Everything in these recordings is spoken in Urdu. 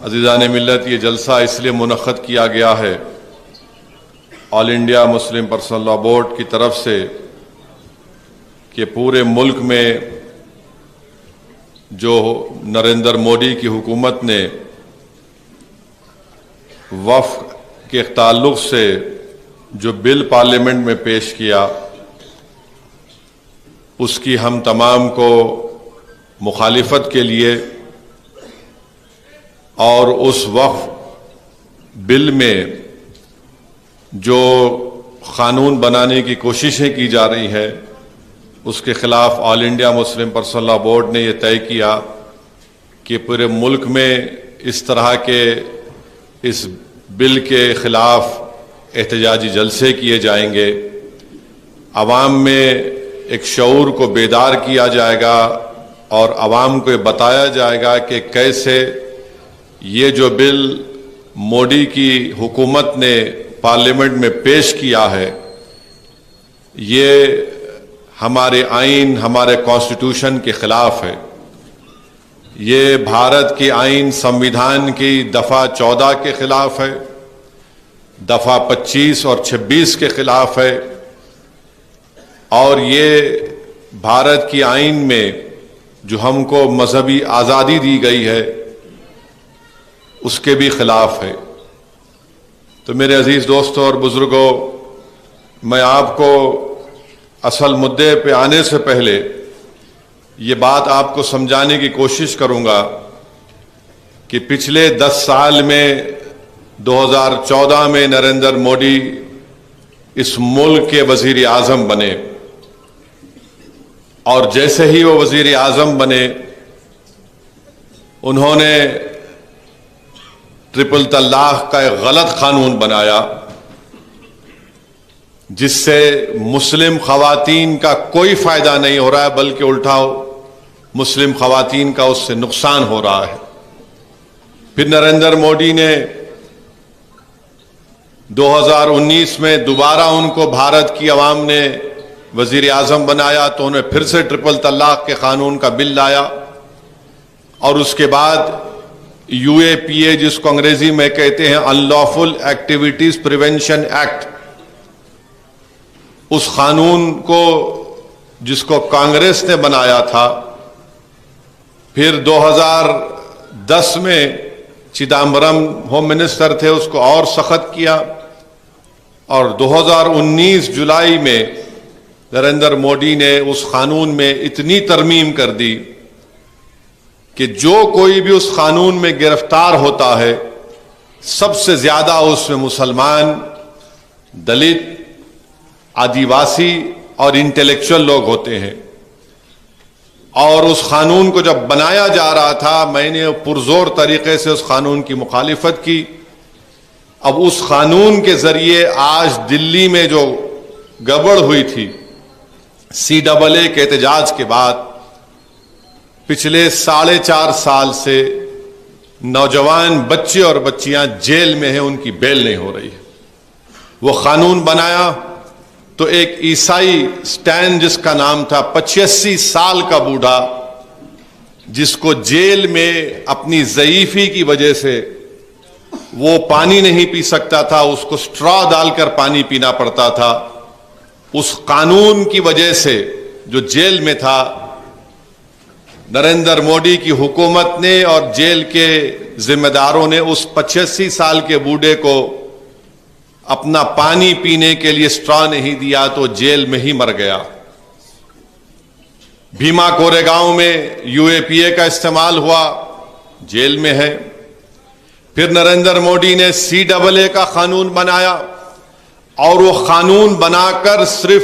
عزیزان ملت، یہ جلسہ اس لیے منعقد کیا گیا ہے All India Muslim Personal Law Board کی طرف سے کہ پورے ملک میں جو نریندر مودی کی حکومت نے وقف کے تعلق سے جو بل پارلیمنٹ میں پیش کیا، اس کی ہم تمام کو مخالفت کے لیے اور اس وقف بل میں جو قانون بنانے کی کوششیں کی جا رہی ہیں اس کے خلاف All India Muslim Personal Law Board نے یہ طے کیا کہ پورے ملک میں اس طرح کے اس بل کے خلاف احتجاجی جلسے کیے جائیں گے، عوام میں ایک شعور کو بیدار کیا جائے گا اور عوام کو یہ بتایا جائے گا کہ کیسے یہ جو بل مودی کی حکومت نے پارلیمنٹ میں پیش کیا ہے یہ ہمارے آئین، ہمارے کانسٹیٹیوشن کے خلاف ہے، یہ بھارت کے آئین سمویدھان کی دفعہ 14 کے خلاف ہے، دفعہ 25 اور 26 کے خلاف ہے، اور یہ بھارت کی آئین میں جو ہم کو مذہبی آزادی دی گئی ہے اس کے بھی خلاف ہے۔ تو میرے عزیز دوستوں اور بزرگوں، میں آپ کو اصل مدعے پہ آنے سے پہلے یہ بات آپ کو سمجھانے کی کوشش کروں گا کہ پچھلے 10 سال میں 2014 میں نریندر مودی اس ملک کے وزیر اعظم بنے، اور جیسے ہی وہ وزیر اعظم بنے انہوں نے ٹرپل طلاق کا ایک غلط قانون بنایا جس سے مسلم خواتین کا کوئی فائدہ نہیں ہو رہا ہے بلکہ الٹا مسلم خواتین کا اس سے نقصان ہو رہا ہے۔ پھر نریندر مودی نے 2019 میں دوبارہ ان کو بھارت کی عوام نے وزیر اعظم بنایا تو انہیں پھر سے ٹرپل طلاق کے قانون کا بل لایا، اور اس کے بعد UAPA جس کو انگریزی میں کہتے ہیں ان لافل ایکٹیویٹیز پریونشن ایکٹ، اس قانون کو جس کو کانگریس نے بنایا تھا، پھر 2010 میں چدمبرم ہوم منسٹر تھے، اس کو اور سخت کیا، اور 2019 جولائی میں نریندر مودی نے اس قانون میں اتنی ترمیم کر دی کہ جو کوئی بھی اس قانون میں گرفتار ہوتا ہے سب سے زیادہ اس میں مسلمان، دلت، آدیواسی اور انٹلیکچوئل لوگ ہوتے ہیں۔ اور اس قانون کو جب بنایا جا رہا تھا میں نے پرزور طریقے سے اس قانون کی مخالفت کی۔ اب اس قانون کے ذریعے آج دلی میں جو گڑبڑ ہوئی تھی CAA کے احتجاج کے بعد، پچھلے 4.5 سال سے نوجوان بچے اور بچیاں جیل میں ہیں، ان کی بیل نہیں ہو رہی ہے۔ وہ قانون بنایا تو ایک عیسائی سٹین جس کا نام تھا 85 سال کا بوڑھا، جس کو جیل میں اپنی ضعیفی کی وجہ سے وہ پانی نہیں پی سکتا تھا، اس کو سٹرا ڈال کر پانی پینا پڑتا تھا، اس قانون کی وجہ سے جو جیل میں تھا، نریندر مودی کی حکومت نے اور جیل کے ذمہ داروں نے اس 85 سال کے بوڑھے کو اپنا پانی پینے کے لیے سٹرا نہیں دیا تو جیل میں ہی مر گیا۔ بھیما کورے گاؤں میں UAPA کا استعمال ہوا، جیل میں ہے۔ پھر نریندر مودی نے CAA کا قانون بنایا، اور وہ قانون بنا کر صرف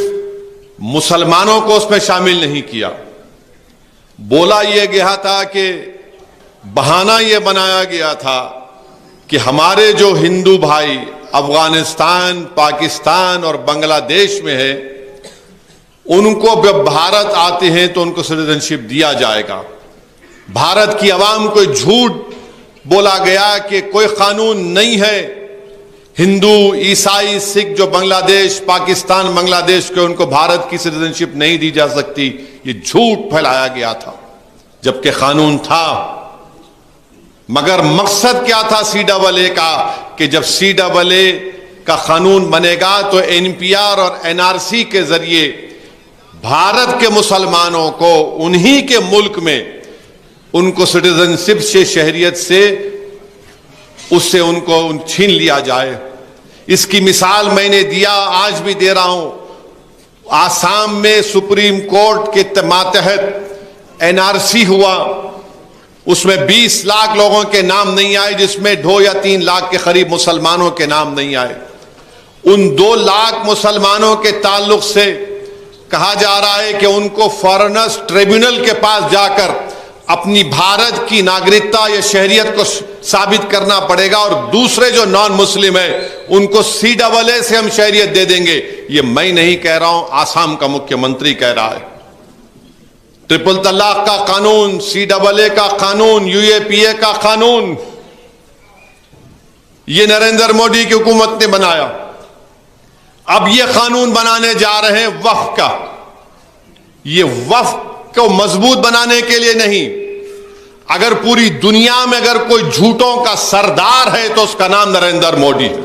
مسلمانوں کو اس میں شامل نہیں کیا، بولا یہ گیا تھا کہ بہانہ یہ بنایا گیا تھا کہ ہمارے جو ہندو بھائی افغانستان، پاکستان اور بنگلہ دیش میں ہے ان کو جب بھارت آتے ہیں تو ان کو سٹیزن شپ دیا جائے گا۔ بھارت کی عوام کو جھوٹ بولا گیا کہ کوئی قانون نہیں ہے، ہندو، عیسائی، سکھ جو بنگلہ دیش، پاکستان، بنگلہ دیش کے ان کو بھارت کی سٹیزن شپ نہیں دی جا سکتی، یہ جھوٹ پھیلایا گیا تھا، جبکہ قانون تھا۔ مگر مقصد کیا تھا CAA کا کہ جب CAA کا قانون بنے گا تو NPR اور NRC کے ذریعے بھارت کے مسلمانوں کو انہی کے ملک میں ان کو سٹیزنشپ سے شہریت سے اس سے ان کو چھین لیا جائے. اس کی مثال میں نے دیا, آج بھی دے رہا ہوں. آسام میں سپریم کورٹ کے ماتحت NRC ہوا, اس میں 20 لاکھ لوگوں کے نام نہیں آئے, جس میں 2 یا 3 لاکھ کے قریب مسلمانوں کے نام نہیں آئے. ان 2 لاکھ مسلمانوں کے تعلق سے کہا جا رہا ہے کہ ان کو فارنرز ٹریبیونل کے پاس جا کر اپنی بھارت کی ناگرکتا یا شہریت کو ثابت کرنا پڑے گا, اور دوسرے جو نان مسلم ہیں ان کو CAA سے ہم شہریت دے دیں گے. یہ میں نہیں کہہ رہا ہوں, آسام کا مکھیہ منتری کہہ رہا ہے. ٹرپل طلاق کا قانون, CAA کا قانون, UAPA کا قانون, یہ نریندر مودی کی حکومت نے بنایا. اب یہ قانون بنانے جا رہے ہیں وقف کا. یہ وقف کو مضبوط بنانے کے لیے نہیں, اگر پوری دنیا میں اگر کوئی جھوٹوں کا سردار ہے تو اس کا نام نریندر مودی ہے.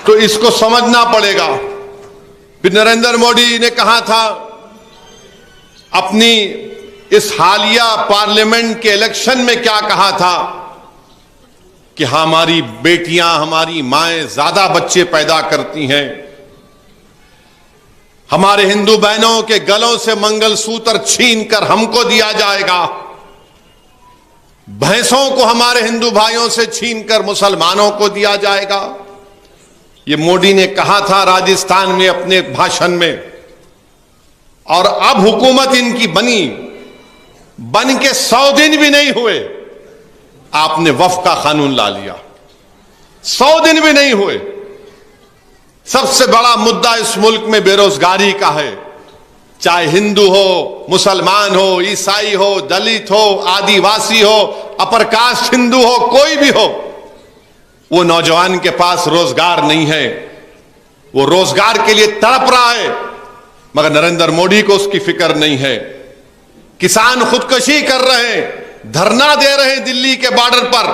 تو اس کو سمجھنا پڑے گا. پھر نریندر مودی نے کہا تھا اپنی اس حالیہ پارلیمنٹ کے الیکشن میں, کیا کہا تھا کہ ہماری بیٹیاں, ہماری مائیں زیادہ بچے پیدا کرتی ہیں, ہمارے ہندو بہنوں کے گلوں سے منگل سوتر چھین کر ہم کو دیا جائے گا, بھینسوں کو ہمارے ہندو بھائیوں سے چھین کر مسلمانوں کو دیا جائے گا. یہ مودی نے کہا تھا راجستھان میں اپنے بھاشن میں. اور اب حکومت ان کی بن کے 100 دن بھی نہیں ہوئے, آپ نے وقف کا قانون لا لیا. 100 دن بھی نہیں ہوئے. سب سے بڑا مدعا اس ملک میں بے روزگاری کا ہے, چاہے ہندو ہو, مسلمان ہو, عیسائی ہو, دلت ہو, آدی واسی ہو, اپر کاسٹ ہندو ہو, کوئی بھی ہو. وہ نوجوان کے پاس روزگار نہیں ہے, وہ روزگار کے لیے تڑپ رہا ہے, مگر نریندر مودی کو اس کی فکر نہیں ہے. کسان خودکشی کر رہے ہیں, دھرنا دے رہے ہیں دلی کے بارڈر پر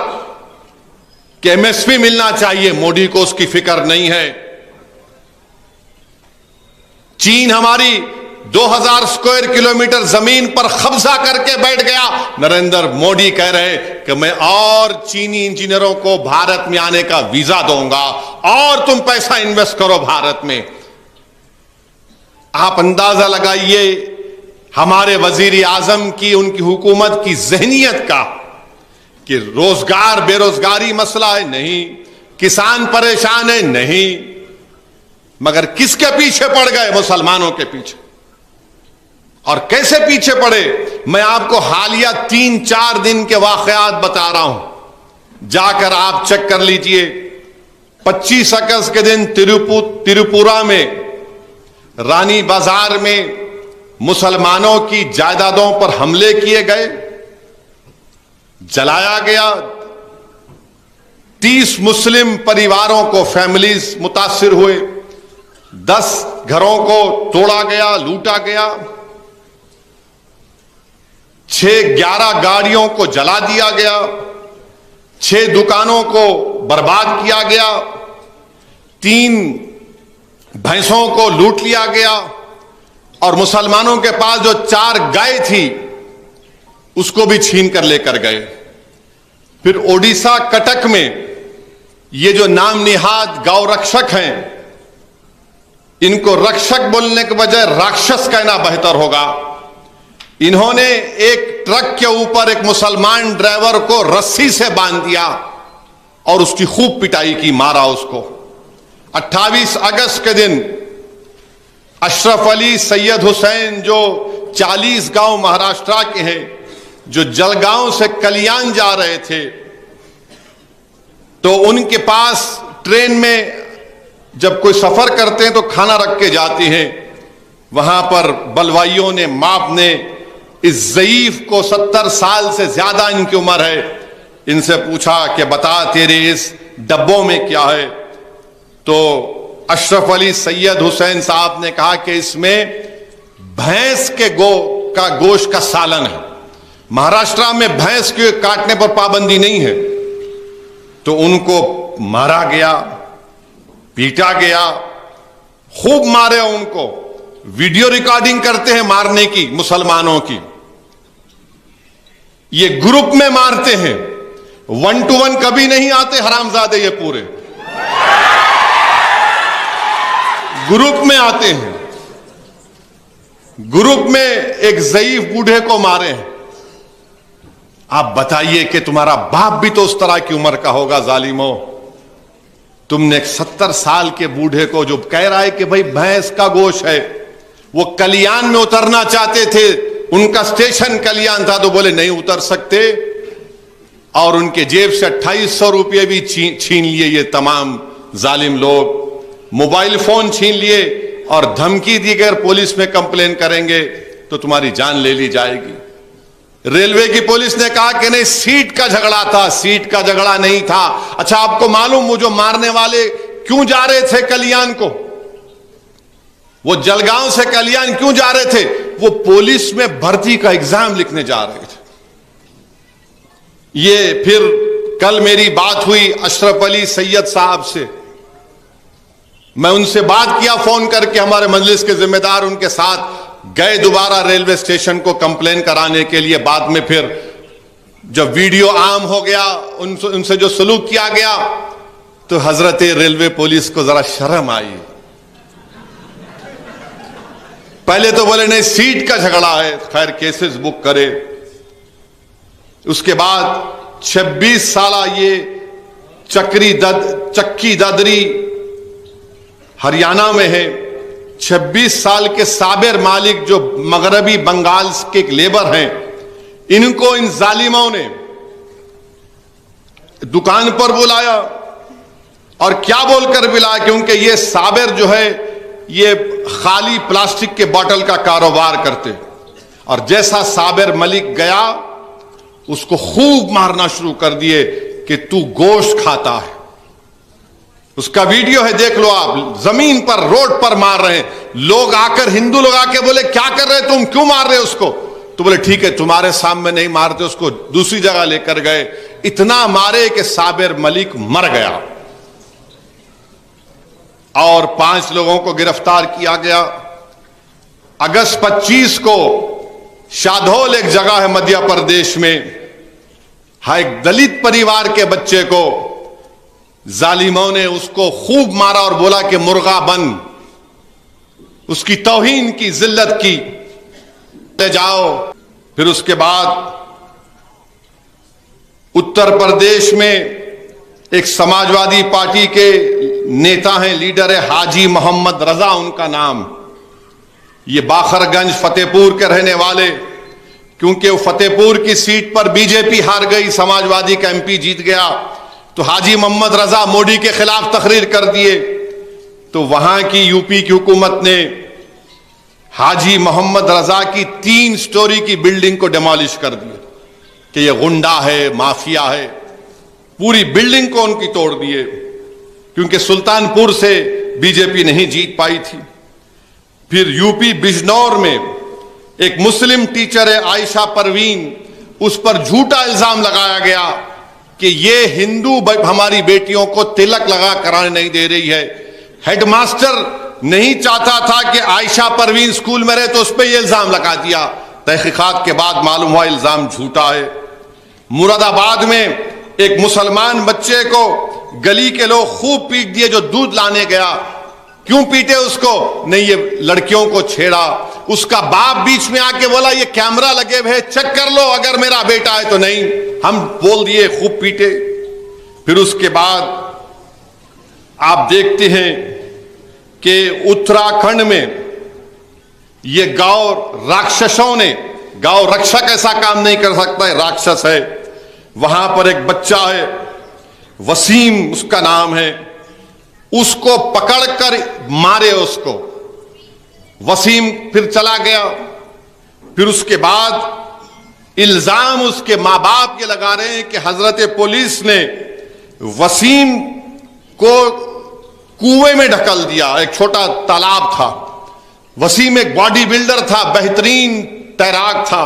کہ MSP ملنا چاہیے, مودی کو اس کی فکر نہیں ہے. چین ہماری 2000 اسکوائر کلومیٹر زمین پر قبضہ کر کے بیٹھ گیا. نریندر مودی کہہ رہے کہ میں اور چینی انجینئروں کو بھارت میں آنے کا ویزا دوں گا اور تم پیسہ انویسٹ کرو بھارت میں. آپ اندازہ لگائیے ہمارے وزیر اعظم کی, ان کی حکومت کی ذہنیت کا, کہ روزگار, بے روزگاری مسئلہ ہے نہیں, کسان پریشان ہے نہیں, مگر کس کے پیچھے پڑ گئے؟ مسلمانوں کے پیچھے. اور کیسے پیچھے پڑے؟ میں آپ کو حالیہ 3-4 دن کے واقعات بتا رہا ہوں, جا کر آپ چیک کر لیجئے. 25 اگست کے دن تریپورا میں رانی بازار میں مسلمانوں کی جائیدادوں پر حملے کیے گئے, جلایا گیا. 30 مسلم پریواروں کو, فیملیز متاثر ہوئے. 10 گھروں کو توڑا گیا, لوٹا گیا. 11 گاڑیوں کو جلا دیا گیا. 6 دکانوں کو برباد کیا گیا. 3 بھینسوں کو لوٹ لیا گیا. اور مسلمانوں کے پاس جو 4 گائے تھی اس کو بھی چھین کر لے کر گئے. پھر اوڈیشہ کٹک میں یہ جو نام نہاد گاؤ رکشک ہیں, ان کو رکشک بولنے کے بجائے راکشس کہنا بہتر ہوگا. انہوں نے ایک ٹرک کے اوپر ایک مسلمان ڈرائیور کو رسی سے باندھ دیا اور اس کی خوب پٹائی کی, مارا اس کو. 28 اگست کے دن اشرف علی, سید حسین, جو 40 گاؤں مہاراشٹرا کے ہیں, جو جلگاؤں سے کلیان جا رہے تھے, تو ان کے پاس ٹرین میں جب کوئی سفر کرتے ہیں تو کھانا رکھ کے جاتے ہیں. وہاں پر بلوائیوں نے, ماپ نے اس ضعیف کو, 70 سال سے زیادہ ان کی عمر ہے, ان سے پوچھا کہ بتا تیرے اس ڈبوں میں کیا ہے؟ تو اشرف علی سید حسین صاحب نے کہا کہ اس میں بھینس کے کا گوشت کا سالن ہے. مہاراشٹر میں بھینس کے کاٹنے پر پابندی نہیں ہے, تو ان کو مارا گیا, پیٹا گیا, خوب مارے ان کو. ویڈیو ریکارڈنگ کرتے ہیں مارنے کی مسلمانوں کی. یہ گروپ میں مارتے ہیں, 1 to 1 کبھی نہیں آتے حرامزادے. یہ پورے گروپ میں آتے ہیں. گروپ میں ایک ضعیف بوڑھے کو مارے ہیں. آپ بتائیے کہ تمہارا باپ بھی تو اس طرح کی عمر کا ہوگا ظالموں. تم نے ایک 70 سال کے بوڑھے کو جو کہہ رہا ہے کہ بھائی بھینس کا گوشت ہے, وہ کلیان میں اترنا چاہتے تھے, ان کا اسٹیشن کلیان تھا, تو بولے نہیں اتر سکتے, اور ان کے جیب سے 2800 روپے بھی چھین لیے یہ تمام ظالم لوگ. موبائل فون چھین لیے اور دھمکی دی کہ اگر پولیس میں کمپلین کریں گے تو تمہاری جان لے لی جائے گی. ریلوے کی پولیس نے کہا کہ نہیں, سیٹ کا جھگڑا تھا. سیٹ کا جھگڑا نہیں تھا. اچھا, آپ کو معلوم وہ جو مارنے والے کیوں جا رہے تھے کلیان کو؟ وہ جلگاؤں سے کلیان کیوں جا رہے تھے؟ وہ پولیس میں بھرتی کا ایگزام لکھنے جا رہے تھے. یہ پھر کل میری بات ہوئی اشرف علی سید صاحب سے. میں ان سے بات کیا فون کر کے, ہمارے مجلس کے ذمہ دار ان کے ساتھ گئے دوبارہ ریلوے اسٹیشن کو کمپلین کرانے کے لیے. بعد میں پھر جب ویڈیو عام ہو گیا, ان سے جو سلوک کیا گیا, تو حضرت ریلوے پولیس کو ذرا شرم آئی. پہلے تو بولے نہیں سیٹ کا جھگڑا ہے, خیر کیسز بک کرے. اس کے بعد 26 سالہ یہ چکی ددری ہریانہ میں ہے. 26 سال کے صابر مالک جو مغربی بنگال کے ایک لیبر ہیں, ان کو ان ظالموں نے دکان پر بلایا. اور کیا بول کر بلایا؟ کیونکہ یہ صابر جو ہے یہ خالی پلاسٹک کے بوتل کا کاروبار کرتے. اور جیسا صابر ملک گیا, اس کو خوب مارنا شروع کر دیے کہ تو گوشت کھاتا ہے. اس کا ویڈیو ہے, دیکھ لو آپ. زمین پر روڈ پر مار رہے ہیں لوگ. آ کر ہندو لوگ آ کے بولے کیا کر رہے تم, کیوں مار رہے اس کو؟ تو بولے ٹھیک ہے تمہارے سامنے نہیں مارتے. اس کو دوسری جگہ لے کر گئے. اتنا مارے کہ صابر ملک مر گیا, اور 5 لوگوں کو گرفتار کیا گیا. اگست 25 کو شادھول ایک جگہ ہے مدھیہ پردیش میں, ایک دلت پریوار کے بچے کو ظالموں نے اس کو خوب مارا اور بولا کہ مرغا بن. اس کی توہین کی, ذلت کی. لے جاؤ. پھر اس کے بعد اتر پردیش میں ایک سماجوادی پارٹی کے نیتا ہیں, لیڈر ہے حاجی محمد رضا ان کا نام. یہ باخر گنج فتح پور کے رہنے والے, کیونکہ وہ فتح پور کی سیٹ پر بی جے پی ہار گئی, سماجوادی کا MP جیت گیا, تو حاجی محمد رضا موڈی کے خلاف تقریر کر دیے. تو وہاں کی UP کی حکومت نے حاجی محمد رضا کی 3 سٹوری کی بلڈنگ کو ڈیمالش کر دیا کہ یہ غنڈا ہے, مافیا ہے. پوری بلڈنگ کو ان کی توڑ دیے, کیونکہ سلطان پور سے بی جے پی نہیں جیت پائی تھی. پھر UP بجنور میں ایک مسلم ٹیچر ہے عائشہ پروین, اس پر جھوٹا الزام لگایا گیا کہ یہ ہندو ہماری بیٹیوں کو تلک لگا کرانے نہیں دے رہی ہے. ہیڈ ماسٹر نہیں چاہتا تھا کہ عائشہ پروین سکول میں رہے, تو اس پہ یہ الزام لگا دیا. تحقیقات کے بعد معلوم ہوا الزام جھوٹا ہے. مراد آباد میں ایک مسلمان بچے کو گلی کے لوگ خوب پیٹ دیے جو دودھ لانے گیا. کیوں پیٹے اس کو؟ نہیں یہ لڑکیوں کو چھیڑا. اس کا باپ بیچ میں آ کے بولا یہ کیمرہ لگے ہوئے چیک کر لو اگر میرا بیٹا ہے تو. نہیں, ہم بول دیے, خوب پیٹے. پھر اس کے بعد آپ دیکھتے ہیں کہ اتراکھنڈ میں یہ گاؤں راکشسوں نے, گاؤں رکشک ایسا کام نہیں کر سکتا ہے, راکشس ہے. وہاں پر ایک بچہ ہے وسیم اس کا نام ہے, اس کو پکڑ کر مارے اس کو. وسیم پھر چلا گیا. پھر اس کے بعد الزام اس کے ماں باپ یہ لگا رہے ہیں کہ حضرت پولیس نے وسیم کو کنویں میں ڈھکل دیا. ایک چھوٹا تالاب تھا. وسیم ایک باڈی بلڈر تھا, بہترین تیراک تھا.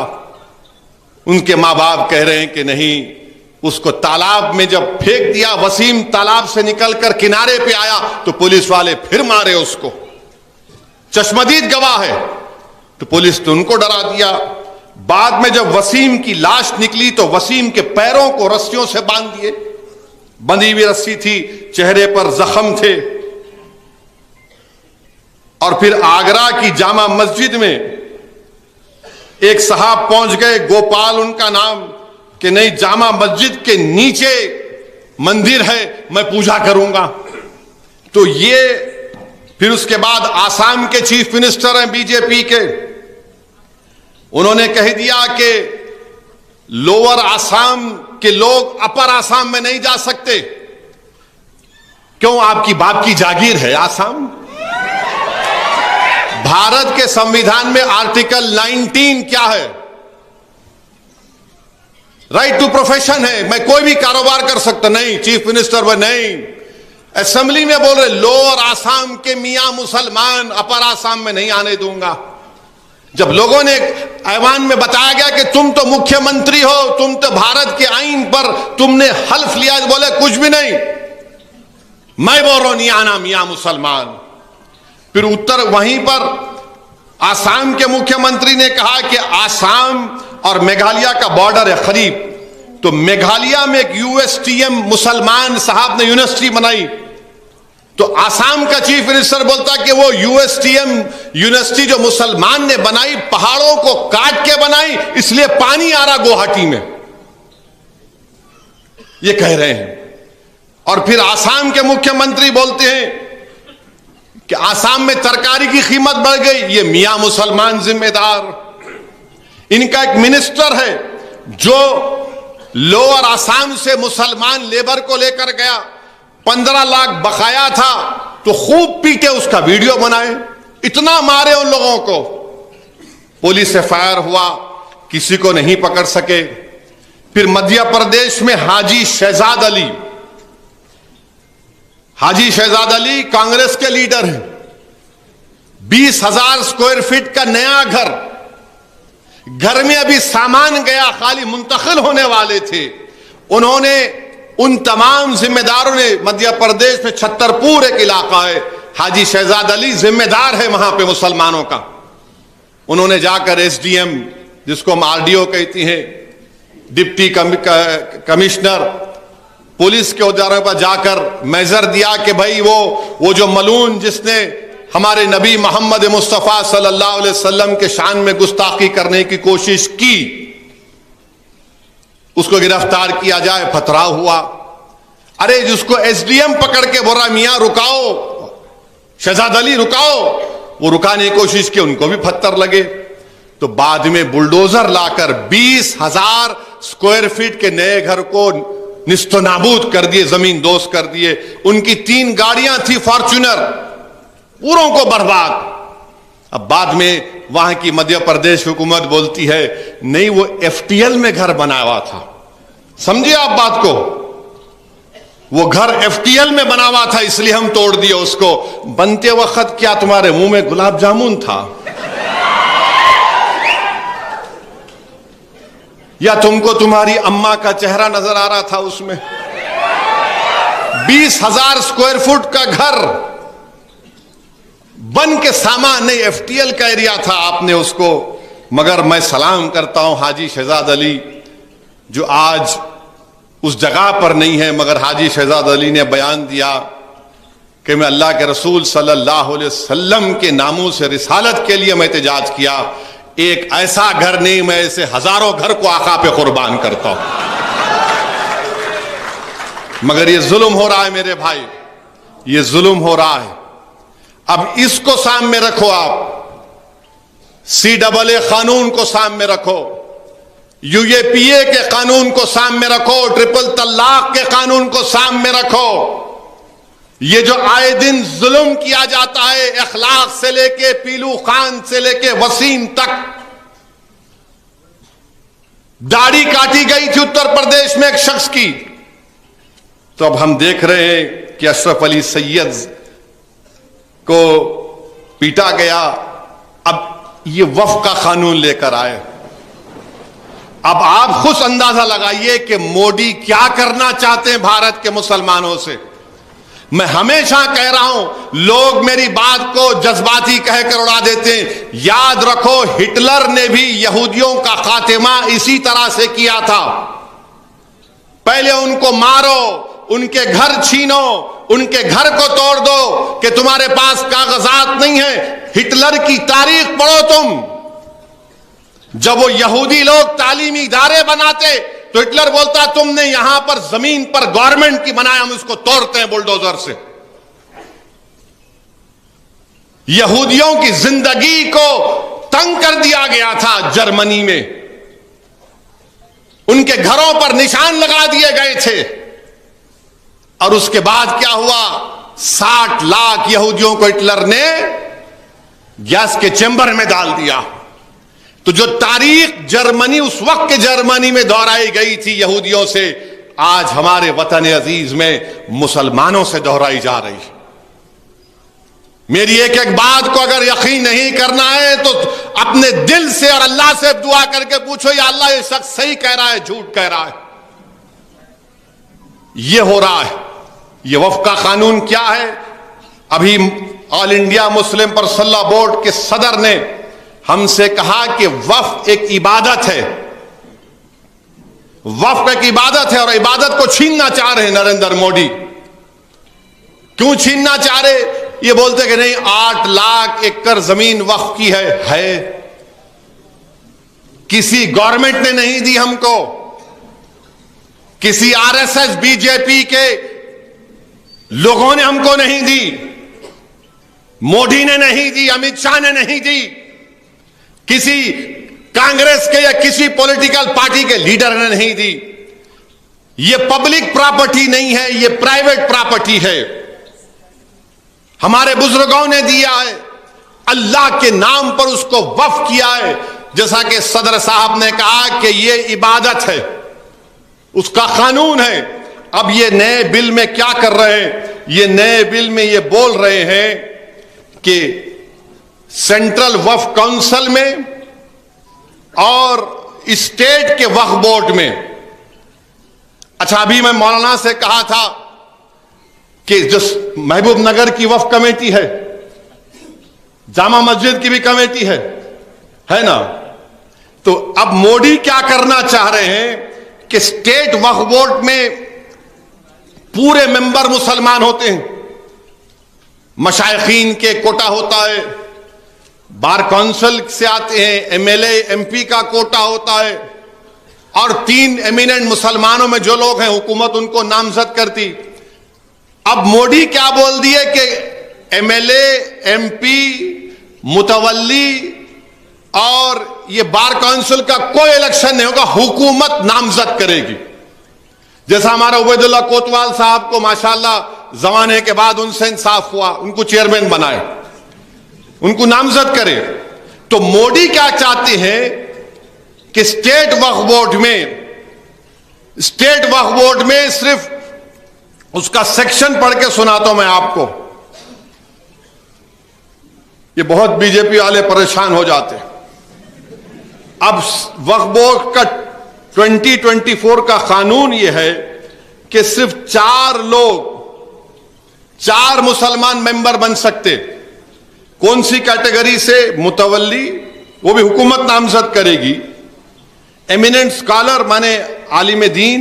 ان کے ماں باپ کہہ رہے ہیں کہ نہیں, اس کو تالاب میں جب پھینک دیا, وسیم تالاب سے نکل کر کنارے پہ آیا تو پولیس والے پھر مارے اس کو. چشمدید گواہ ہے. تو پولیس نے ان کو ڈرا دیا. بعد میں جب وسیم کی لاش نکلی تو وسیم کے پیروں کو رسیوں سے باندھ دیے, بندھی ہوئی رسی تھی, چہرے پر زخم تھے. اور پھر آگرہ کی جامع مسجد میں ایک صاحب پہنچ گئے, گوپال ان کا نام, کہ نہیں جامع مسجد کے نیچے مندر ہے, میں پوجا کروں گا. تو یہ پھر اس کے بعد آسام کے چیف منسٹر ہیں بی جے پی کے, انہوں نے کہہ دیا کہ لوور آسام کے لوگ اپر آسام میں نہیں جا سکتے. کیوں؟ آپ کی باپ کی جاگیر ہے آسام. بھارت کے سمویدھان میں آرٹیکل 19 کیا ہے؟ رائٹ ٹو پروفیشن ہے, میں کوئی بھی کاروبار کر سکتا. نہیں, چیف منسٹر وہ نہیں, اسمبلی میں بول رہے لوور آسام کے میاں مسلمان اپر آسام میں نہیں آنے دوں گا. جب لوگوں نے ایوان میں بتایا گیا کہ تم تو مکھیہ منتری ہو, تم تو بھارت کے آئین پر تم نے حلف لیا, بولے کچھ بھی نہیں, میں بول رہا ہوں نہیں آنا میاں مسلمان. پھر اتر وہیں پر آسام کے مکھیہ منتری نے کہا کہ آسام اور میگھالیہ کا بارڈر ہے قریب, تو میگھالیہ میں ایک USTM مسلمان صاحب نے یونیورسٹی بنائی. تو آسام کا چیف منسٹر بولتا کہ وہ USTM یونیورسٹی جو مسلمان نے بنائی پہاڑوں کو کاٹ کے بنائی, اس لیے پانی آ رہا گوہاٹی میں. یہ کہہ رہے ہیں. اور پھر آسام کے مکھیہ منتری بولتے ہیں کہ آسام میں ترکاری کی قیمت بڑھ گئی, یہ میاں مسلمان ذمہ دار. ان کا ایک منسٹر ہے جو لوور آسام سے مسلمان لیبر کو لے کر گیا, 15 لاکھ بقایا تھا, تو خوب پیٹے, اس کا ویڈیو بنائے, اتنا مارے ان لوگوں کو. پولیس سے فائر ہوا, کسی کو نہیں پکڑ سکے. پھر مدھیہ پردیش میں حاجی شہزاد علی, حاجی شہزاد علی کانگریس کے لیڈر ہیں, 20,000 اسکوائر فٹ کا نیا گھر میں ابھی سامان گیا, خالی منتقل ہونے والے تھے. انہوں نے ان تمام ذمہ داروں نے, مدھیہ پردیش میں چھترپور ایک علاقہ ہے, حاجی شہزاد علی ذمہ دار ہے وہاں پہ مسلمانوں کا. انہوں نے جا کر SDM, جس کو ہم RDO کہتی ہیں, ڈپٹی کمشنر, پولیس کے اداروں پر جا کر میجر دیا کہ بھائی وہ جو ملون جس نے ہمارے نبی محمد مصطفیٰ صلی اللہ علیہ وسلم کے شان میں گستاخی کرنے کی کوشش کی, اس کو گرفتار کیا جائے. پتھراؤ ہوا. ارے جس کو SDM پکڑ کے بولا میاں رکاؤ, شہزاد علی رکاؤ, وہ رکانے کی کوشش کی, ان کو بھی پتھر لگے. تو بعد میں بلڈوزر لا کر 20,000 اسکوائر فٹ کے نئے گھر کو نست و نابود کر دیے, زمین دوز کر دیے. ان کی 3 گاڑیاں تھی فارچونر, پوروں کو برباد. اب بعد میں وہاں کی مدھیہ پردیش حکومت بولتی ہے نہیں وہ FTL میں گھر بنا ہوا تھا. سمجھے آپ بات کو, وہ گھر FTL میں بنا ہوا تھا اس لیے ہم توڑ دیے اس کو. بنتے وقت کیا تمہارے منہ میں گلاب جامن تھا یا تم کو تمہاری اماں کا چہرہ نظر آ رہا تھا اس میں؟ 20,000 اسکوائر فٹ کا گھر بن کے سامان نہیں, FTL کا ایریا تھا, آپ نے اس کو. مگر میں سلام کرتا ہوں حاجی شہزاد علی جو آج اس جگہ پر نہیں ہے, مگر حاجی شہزاد علی نے بیان دیا کہ میں اللہ کے رسول صلی اللہ علیہ وسلم کے ناموس رسالت کے لیے میں احتجاج کیا. ایک ایسا گھر نہیں, میں ایسے ہزاروں گھر کو آقا پہ قربان کرتا ہوں. مگر یہ ظلم ہو رہا ہے میرے بھائی, یہ ظلم ہو رہا ہے. اب اس کو سامنے رکھو, آپ CAA قانون کو سامنے رکھو, UAPA کے قانون کو سامنے رکھو, ٹرپل طلاق کے قانون کو سامنے رکھو. یہ جو آئے دن ظلم کیا جاتا ہے, اخلاق سے لے کے پیلو خان سے لے کے وسیم تک, داڑھی کاٹی گئی تھی اتر پردیش میں ایک شخص کی, تو اب ہم دیکھ رہے ہیں کہ اشرف علی سید کو پیٹا گیا. اب یہ وفد کا قانون لے کر آئے. اب آپ خود اندازہ لگائیے کہ مودی کیا کرنا چاہتے ہیں بھارت کے مسلمانوں سے. میں ہمیشہ کہہ رہا ہوں, لوگ میری بات کو جذباتی کہہ کر اڑا دیتے ہیں. یاد رکھو, ہٹلر نے بھی یہودیوں کا خاتمہ اسی طرح سے کیا تھا. پہلے ان کو مارو, ان کے گھر چھینو, ان کے گھر کو توڑ دو کہ تمہارے پاس کاغذات نہیں ہیں. ہٹلر کی تاریخ پڑھو تم. جب وہ یہودی لوگ تعلیمی ادارے بناتے تو ہٹلر بولتا تم نے یہاں پر زمین پر گورنمنٹ کی بنایا, ہم اس کو توڑتے ہیں بلڈوزر سے. یہودیوں کی زندگی کو تنگ کر دیا گیا تھا جرمنی میں, ان کے گھروں پر نشان لگا دیے گئے تھے. اور اس کے بعد کیا ہوا, 60 لاکھ یہودیوں کو ہٹلر نے گیس کے چیمبر میں ڈال دیا. تو جو تاریخ جرمنی اس وقت کے جرمنی میں دہرائی گئی تھی یہودیوں سے, آج ہمارے وطن عزیز میں مسلمانوں سے دہرائی جا رہی ہے. میری ایک ایک بات کو اگر یقین نہیں کرنا ہے تو اپنے دل سے اور اللہ سے دعا کر کے پوچھو, یا اللہ یہ شخص صحیح کہہ رہا ہے جھوٹ کہہ رہا ہے. یہ ہو رہا ہے. یہ وفد کا قانون کیا ہے؟ ابھی All India Muslim Personal Law Board کے صدر نے ہم سے کہا کہ وقف ایک عبادت ہے. وقف ایک عبادت ہے اور عبادت کو چھیننا چاہ رہے ہیں نریندر مودی. کیوں چھیننا چاہ رہے؟ یہ بولتے کہ نہیں 8 لاکھ ایکڑ زمین وقف کی ہے. کسی گورنمنٹ نے نہیں دی ہم کو, کسی RSS BJP کے لوگوں نے ہم کو نہیں دی, مودی نے نہیں دی, امت شاہ نے نہیں دی, کسی کانگریس کے یا کسی پولیٹیکل پارٹی کے لیڈر نے نہیں دی. یہ پبلک پراپرٹی نہیں ہے, یہ پرائیویٹ پراپرٹی ہے. ہمارے بزرگوں نے دیا ہے, اللہ کے نام پر اس کو وقف کیا ہے. جیسا کہ صدر صاحب نے کہا کہ یہ عبادت ہے, اس کا قانون ہے. اب یہ نئے بل میں کیا کر رہے ہیں؟ یہ نئے بل میں یہ بول رہے ہیں کہ سینٹرل وقف کونسل میں اور اسٹیٹ کے وقف بورڈ میں. اچھا, ابھی میں مولانا سے کہا تھا کہ جو محبوب نگر کی وقف کمیٹی ہے, جامع مسجد کی بھی کمیٹی ہے نا, تو اب مودی کیا کرنا چاہ رہے ہیں کہ اسٹیٹ وقف بورڈ میں پورے ممبر مسلمان ہوتے ہیں, مشائخین کے کوٹا ہوتا ہے, بار کونسل سے آتے ہیں, MLA MP کا کوٹا ہوتا ہے, اور 3 ایمیننٹ مسلمانوں میں جو لوگ ہیں حکومت ان کو نامزد کرتی. اب مودی کیا بول دیے کہ MLA MP متولی اور یہ بار کونسل کا کوئی الیکشن نہیں ہوگا, حکومت نامزد کرے گی. جیسا ہمارا عبید اللہ کوتوال صاحب کو ماشاءاللہ زمانے کے بعد ان سے انصاف ہوا, ان کو چیئرمین بنائے, ان کو نامزد کرے. تو مودی کیا چاہتے ہیں کہ اسٹیٹ وقف بورڈ میں صرف اس کا سیکشن پڑھ کے سناتا ہوں میں آپ کو, یہ بہت BJP والے پریشان ہو جاتے ہیں. اب وقف بورڈ کا 2024 کا قانون یہ ہے کہ صرف 4 مسلمان ممبر بن سکتے. کون سی کیٹیگری سے؟ متولی, وہ بھی حکومت نامزد کرے گی. ایمیننٹ اسکالر مانے عالم دین,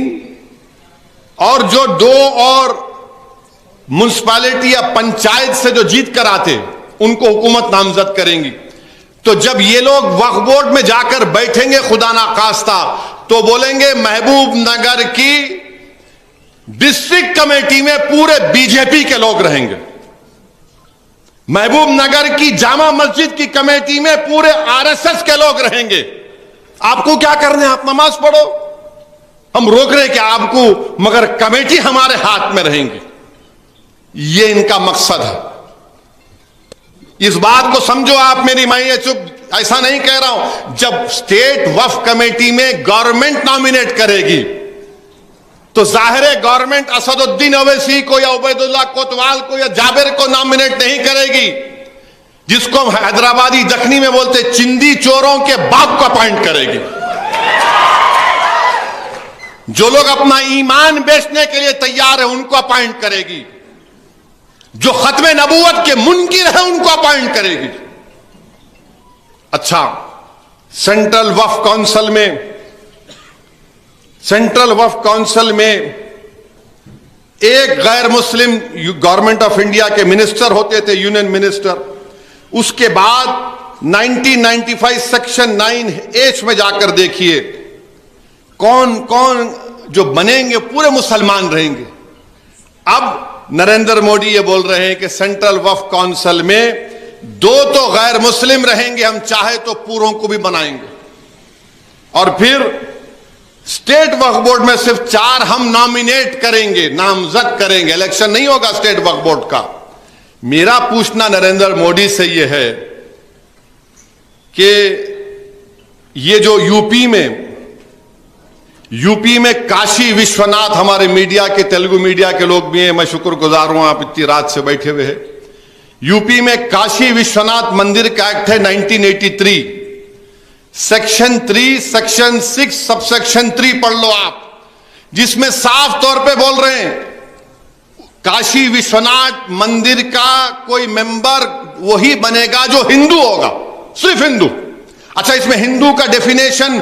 اور جو 2 اور منسپلٹی یا پنچایت سے جو جیت کر آتے ان کو حکومت نامزد کریں گی. تو جب یہ لوگ وقف بورڈ میں جا کر بیٹھیں گے خدا نخواستہ تو بولیں گے محبوب نگر کی ڈسٹرکٹ کمیٹی میں پورے BJP کے لوگ رہیں گے, محبوب نگر کی جامع مسجد کی کمیٹی میں پورے RSS کے لوگ رہیں گے. آپ کو کیا کرنا ہے؟ آپ نماز پڑھو, ہم روک رہے کہ آپ کو, مگر کمیٹی ہمارے ہاتھ میں رہیں گی. یہ ان کا مقصد ہے. اس بات کو سمجھو آپ میری, میں یہ چپ ایسا نہیں کہہ رہا ہوں. جب اسٹیٹ وقف کمیٹی میں گورنمنٹ نامینیٹ کرے گی تو ظاہر ہے گورنمنٹ اسد الدین اویسی کو یا عبید اللہ کوتوال کو یا جابر کو نامینیٹ نہیں کرے گی. جس کو ہم حیدرآبادی دکنی میں بولتے چندی چوروں کے باپ کو اپائنٹ کرے گی. جو لوگ اپنا ایمان بیچنے کے لیے تیار ہیں ان کو اپائنٹ کرے گی. جو ختم نبوت کے منکر ہیں ان کو اپائنٹ کرے گی. اچھا, سینٹرل وقف کونسل میں ایک غیر مسلم گورنمنٹ آف انڈیا کے منسٹر ہوتے تھے, یونین منسٹر. اس کے بعد 1995 سیکشن 9H میں جا کر دیکھیے کون کون جو بنیں گے پورے مسلمان رہیں گے. اب نریندر مودی یہ بول رہے ہیں کہ سینٹرل وقف کونسل میں 2 تو غیر مسلم رہیں گے, ہم چاہے تو پوروں کو بھی بنائیں گے. اور پھر اسٹیٹ وقف بورڈ میں صرف 4 ہم نامینیٹ کریں گے, نامزد کریں گے, الیکشن نہیں ہوگا اسٹیٹ وقف بورڈ کا. میرا پوچھنا نریندر مودی سے یہ ہے کہ یہ جو یو پی میں کاشی وشوناتھ, ہمارے میڈیا کے تیلگو میڈیا کے لوگ بھی ہیں, میں شکر گزار ہوں آپ اتنی رات سے بیٹھے ہوئے ہیں. یو پی میں کاشی وشوناتھ مندر کا ایکٹ ہے 1983, سیکشن 3 سیکشن 6 سب سیکشن 3 پڑھ لو آپ, جس میں صاف طور پہ بول رہے ہیں کاشی وشوناتھ مندر کا کوئی ممبر وہی بنے گا جو ہندو ہوگا, صرف ہندو. اچھا, اس میں ہندو کا ڈیفینیشن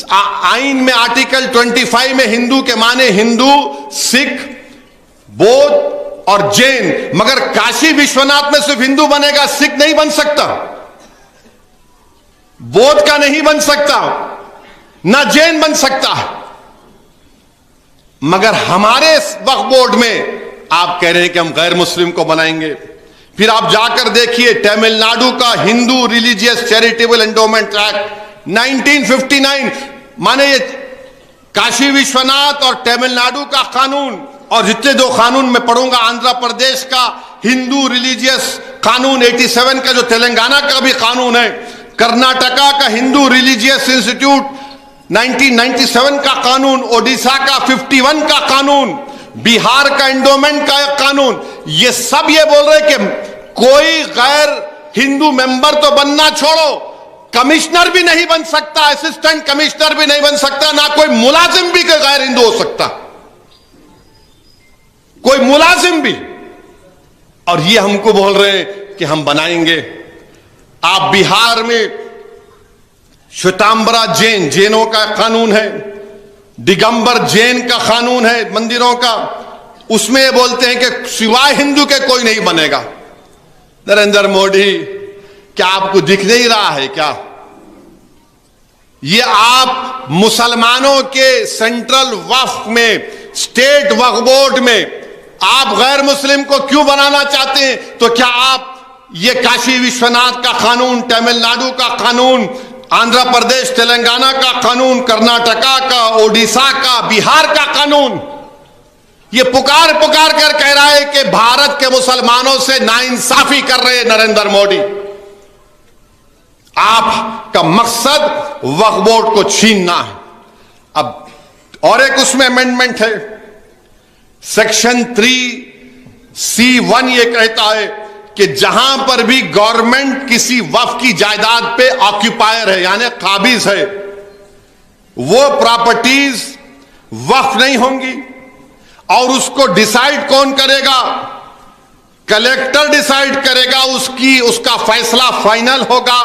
آئین میں آرٹیکل 25 میں ہندو کے معنی ہندو, سکھ, بودھ اور جین, مگر کاشی وشوناتھ میں صرف ہندو بنے گا, سکھ نہیں بن سکتا, بودھ کا نہیں بن سکتا, نہ جین بن سکتا. مگر ہمارے وقف بورڈ میں آپ کہہ رہے ہیں کہ ہم غیر مسلم کو بنائیں گے. پھر آپ جا کر دیکھیے تمل ناڈو کا ہندو ریلیجیس چیریٹیبل انڈومنٹ ایکٹ 1959, مانے یہ کاشی وشوناتھ اور تمل ناڈو کا قانون, اور جتنے 2 قانون میں پڑھوں گا, آندھرا پردیش کا ہندو ریلیجیس قانون 87 کا جو تلنگانہ کا بھی قانون ہے, کرناٹکا کا ہندو ریلیجیس انسٹیٹیوٹ 1997 کا قانون, اوڈیشہ کا 51 کا قانون, بہار کا انڈومنٹ کا ایک قانون, یہ سب یہ بول رہے کہ کوئی غیر ہندو ممبر تو بننا چھوڑو, کمشنر بھی نہیں بن سکتا, اسسٹنٹ کمشنر بھی نہیں بن سکتا, نہ کوئی ملازم بھی کوئی غیر ہندو ہو سکتا, کوئی ملازم بھی. اور یہ ہم کو بول رہے ہیں کہ ہم بنائیں گے. آپ بہار میں شویتامبرا جین, جینوں کا قانون ہے, دگمبر جین کا قانون ہے مندروں کا, اس میں یہ بولتے ہیں کہ سوائے ہندو کے کوئی نہیں بنے گا. نریندر مودی, کیا آپ کو دکھ نہیں رہا ہے کیا؟ یہ آپ مسلمانوں کے سینٹرل وقف میں, اسٹیٹ وقف بورڈ میں آپ غیر مسلم کو کیوں بنانا چاہتے ہیں؟ تو کیا آپ یہ کاشی وشوناتھ کا قانون, تمل ناڈو کا قانون, آندھرا پردیش تلنگانہ کا قانون, کرناٹکا کا, اوڈیشہ کا, بہار کا قانون, یہ پکار کر کہہ رہا ہے کہ بھارت کے مسلمانوں سے ناانصافی کر رہے ہیں نریندر مودی. آپ کا مقصد وقف بورڈ کو چھیننا ہے. اب اور ایک اس میں امینڈمنٹ ہے, سیکشن 3C1 یہ کہتا ہے کہ جہاں پر بھی گورنمنٹ کسی وقف کی جائیداد پہ آکیپائر ہے, یعنی قابض ہے, وہ پراپرٹیز وقف نہیں ہوں گی. اور اس کو ڈیسائیڈ کون کرے گا؟ کلیکٹر ڈیسائیڈ کرے گا, اس کا فیصلہ فائنل ہوگا.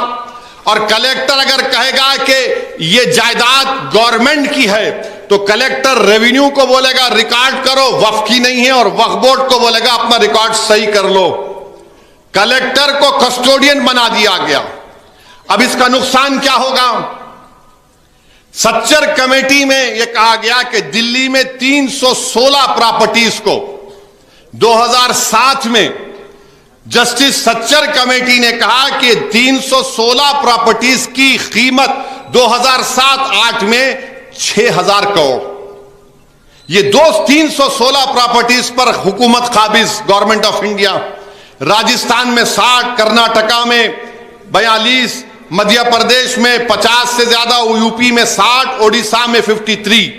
اور کلیکٹر اگر کہے گا کہ یہ جائیداد گورنمنٹ کی ہے تو کلیکٹر ریونیو کو بولے گا ریکارڈ کرو, وقف کی نہیں ہے, اور وقف بورڈ کو بولے گا اپنا ریکارڈ صحیح کر لو. کلیکٹر کو کسٹوڈین بنا دیا گیا. اب اس کا نقصان کیا ہوگا؟ سچر کمیٹی میں یہ کہا گیا کہ دلی میں 316 پراپرٹیز کو 2007 میں جسٹس سچر کمیٹی نے کہا کہ 316 پراپرٹیز کی قیمت 2007-8 میں 6,000 کروڑ. یہ 316 پراپرٹیز پر حکومت قابض گورنمنٹ آف انڈیا. راجستھان میں 60, کرناٹکا میں 42, مدھیہ پردیش میں 50 سے زیادہ, یو پی میں 60, اوڈیشہ میں 53.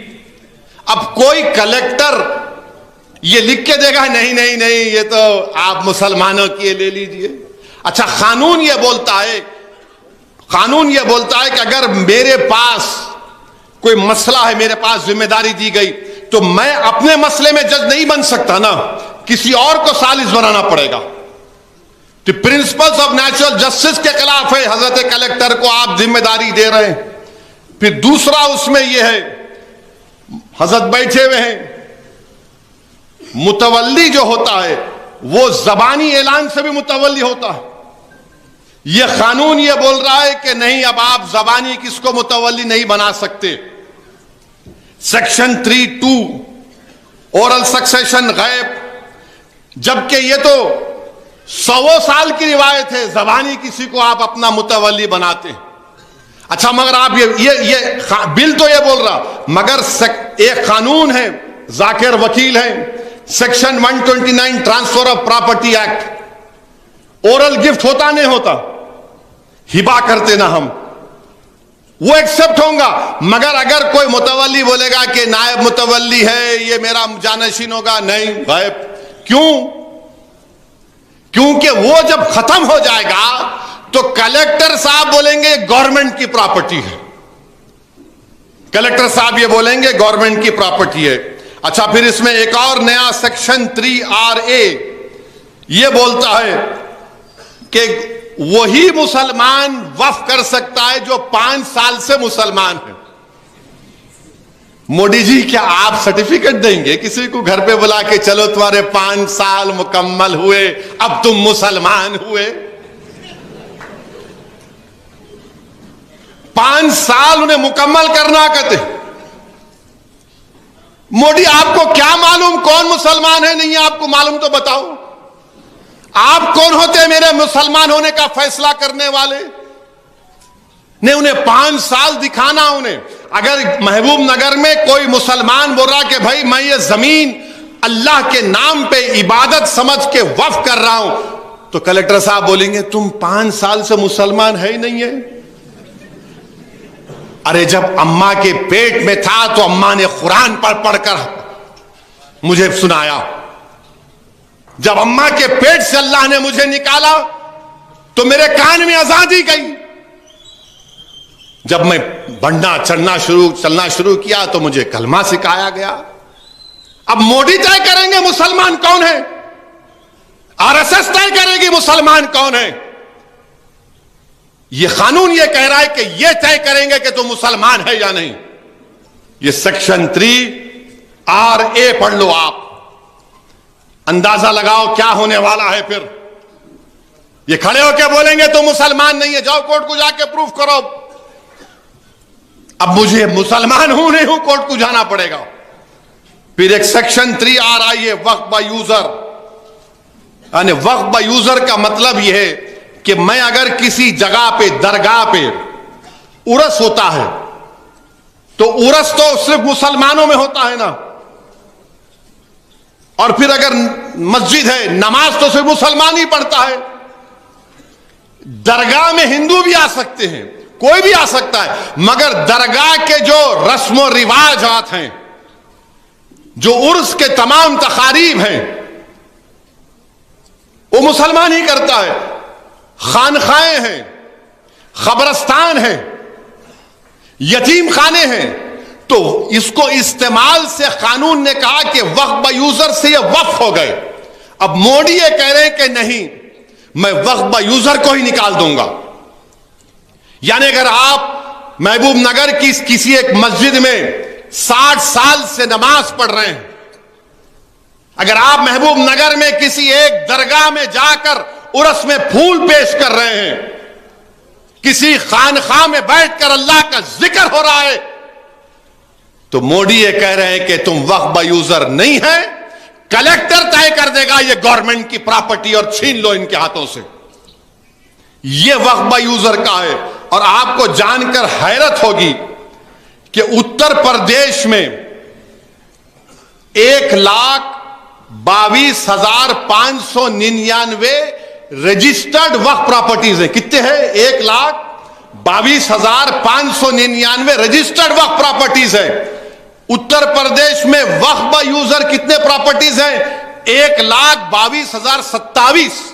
اب کوئی کلیکٹر یہ لکھ کے دے گا نہیں یہ تو آپ مسلمانوں کی لے لیجئے. اچھا قانون یہ بولتا ہے کہ اگر میرے پاس کوئی مسئلہ ہے, میرے پاس ذمہ داری دی گئی, تو میں اپنے مسئلے میں جج نہیں بن سکتا نا, کسی اور کو ثالث بنانا پڑے گا. تو پرنسپلز آف نیچرل جسٹس کے خلاف ہے, حضرت کلکٹر کو آپ ذمہ داری دے رہے ہیں. پھر دوسرا اس میں یہ ہے, حضرت بیٹھے ہوئے ہیں, متولی جو ہوتا ہے وہ زبانی اعلان سے بھی متولی ہوتا ہے. یہ قانون یہ بول رہا ہے کہ نہیں, اب آپ زبانی کس کو متولی نہیں بنا سکتے. سیکشن 3(2) اورل سکسیشن غیب, جبکہ یہ تو 100 سال کی روایت ہے, زبانی کسی کو آپ اپنا متولی بناتے ہیں. اچھا مگر آپ یہ بل تو یہ بول رہا, مگر ایک قانون ہے, ذاکر وکیل ہے, section 129 transfer of property act, oral gift ہوتا نہیں ہوتا, ہبا کرتے نا ہم, وہ ایکسپٹ ہوں گا. مگر اگر کوئی متولی بولے گا کہ نائب متولی ہے, یہ میرا جانشین ہوگا, نہیں, غائب. کیوں؟ کیونکہ وہ جب ختم ہو جائے گا تو کلیکٹر صاحب بولیں گے گورنمنٹ کی پراپرٹی ہے. کلیکٹر صاحب یہ بولیں گے گورنمنٹ کی پراپرٹی ہے. اچھا پھر اس میں ایک اور نیا سیکشن 3(RA) یہ بولتا ہے کہ وہی مسلمان وقف کر سکتا ہے جو 5 سال سے مسلمان ہے. موڈی جی کیا آپ سرٹیفکیٹ دیں گے کسی کو گھر پہ بلا کے, چلو تمہارے 5 سال مکمل ہوئے, اب تم مسلمان ہوئے؟ 5 سال انہیں مکمل کرنا کہتے. موڈی آپ کو کیا معلوم کون مسلمان ہے نہیں ہے, آپ کو معلوم تو بتاؤ. آپ کون ہوتے ہیں میرے مسلمان ہونے کا فیصلہ کرنے والے؟ نہیں, انہیں 5 سال دکھانا. انہیں اگر محبوب نگر میں کوئی مسلمان بول رہا کہ بھائی میں یہ زمین اللہ کے نام پہ عبادت سمجھ کے وقف کر رہا ہوں, تو کلیکٹر صاحب بولیں گے تم 5 سال سے مسلمان ہے ہی نہیں ہے. ارے جب اماں کے پیٹ میں تھا تو اماں نے قرآن پڑھ کر مجھے سنایا. جب اماں کے پیٹ سے اللہ نے مجھے نکالا تو میرے کان میں اذان دی گئی. جب میں بڑھنا چلنا شروع کیا تو مجھے کلمہ سکھایا گیا. اب موڈی طے کریں گے مسلمان کون ہے, RSS طے کرے گی مسلمان کون ہے. یہ قانون یہ کہہ رہا ہے کہ یہ طے کریں گے کہ تم مسلمان ہے یا نہیں. یہ سیکشن 3(RA) پڑھ لو, آپ اندازہ لگاؤ کیا ہونے والا ہے. پھر یہ کھڑے ہو کے بولیں گے تم مسلمان نہیں ہے, جاؤ کورٹ کو جا کے پروف کرو. اب مجھے مسلمان ہوں نہیں ہوں کورٹ کو جانا پڑے گا. پھر ایک سیکشن 3(R) آئی ہے, وقف با یوزر. یعنی وقف با یوزر کا مطلب یہ ہے کہ میں اگر کسی جگہ پہ درگاہ پہ عرس ہوتا ہے تو عرس تو صرف مسلمانوں میں ہوتا ہے نا, اور پھر اگر مسجد ہے نماز تو صرف مسلمان ہی پڑھتا ہے. درگاہ میں ہندو بھی آ سکتے ہیں, کوئی بھی آ سکتا ہے, مگر درگاہ کے جو رسم و رواجات ہیں, جو عرس کے تمام تقاریب ہیں, وہ مسلمان ہی کرتا ہے. خانخائیں ہیں, قبرستان ہیں, یتیم خانے ہیں, تو اس کو استعمال سے قانون نے کہا کہ وقف با یوزر سے یہ وقف ہو گئے. اب موڈی یہ کہہ رہے ہیں کہ نہیں, میں وقف با یوزر کو ہی نکال دوں گا. یعنی اگر آپ محبوب نگر کی کسی ایک مسجد میں 60 سال سے نماز پڑھ رہے ہیں, اگر آپ محبوب نگر میں کسی ایک درگاہ میں جا کر عرس میں پھول پیش کر رہے ہیں, کسی خانخواہ میں بیٹھ کر اللہ کا ذکر ہو رہا ہے, تو موڈی یہ کہہ رہے ہیں کہ تم وقف با یوزر نہیں ہے, کلیکٹر طے کر دے گا یہ گورنمنٹ کی پراپرٹی اور چھین لو ان کے ہاتھوں سے. یہ وقف با یوزر کا ہے. اور آپ کو جان کر حیرت ہوگی کہ اتر پردیش میں 1,22,599 رجسٹرڈ وقف پراپرٹیز ہیں. کتنے ہیں؟ 1,22,599 رجسٹرڈ وقف پراپرٹیز ہیں. اتر پردیش میں وقف با یوزر کتنے پراپرٹیز ہیں؟ 1,22,027.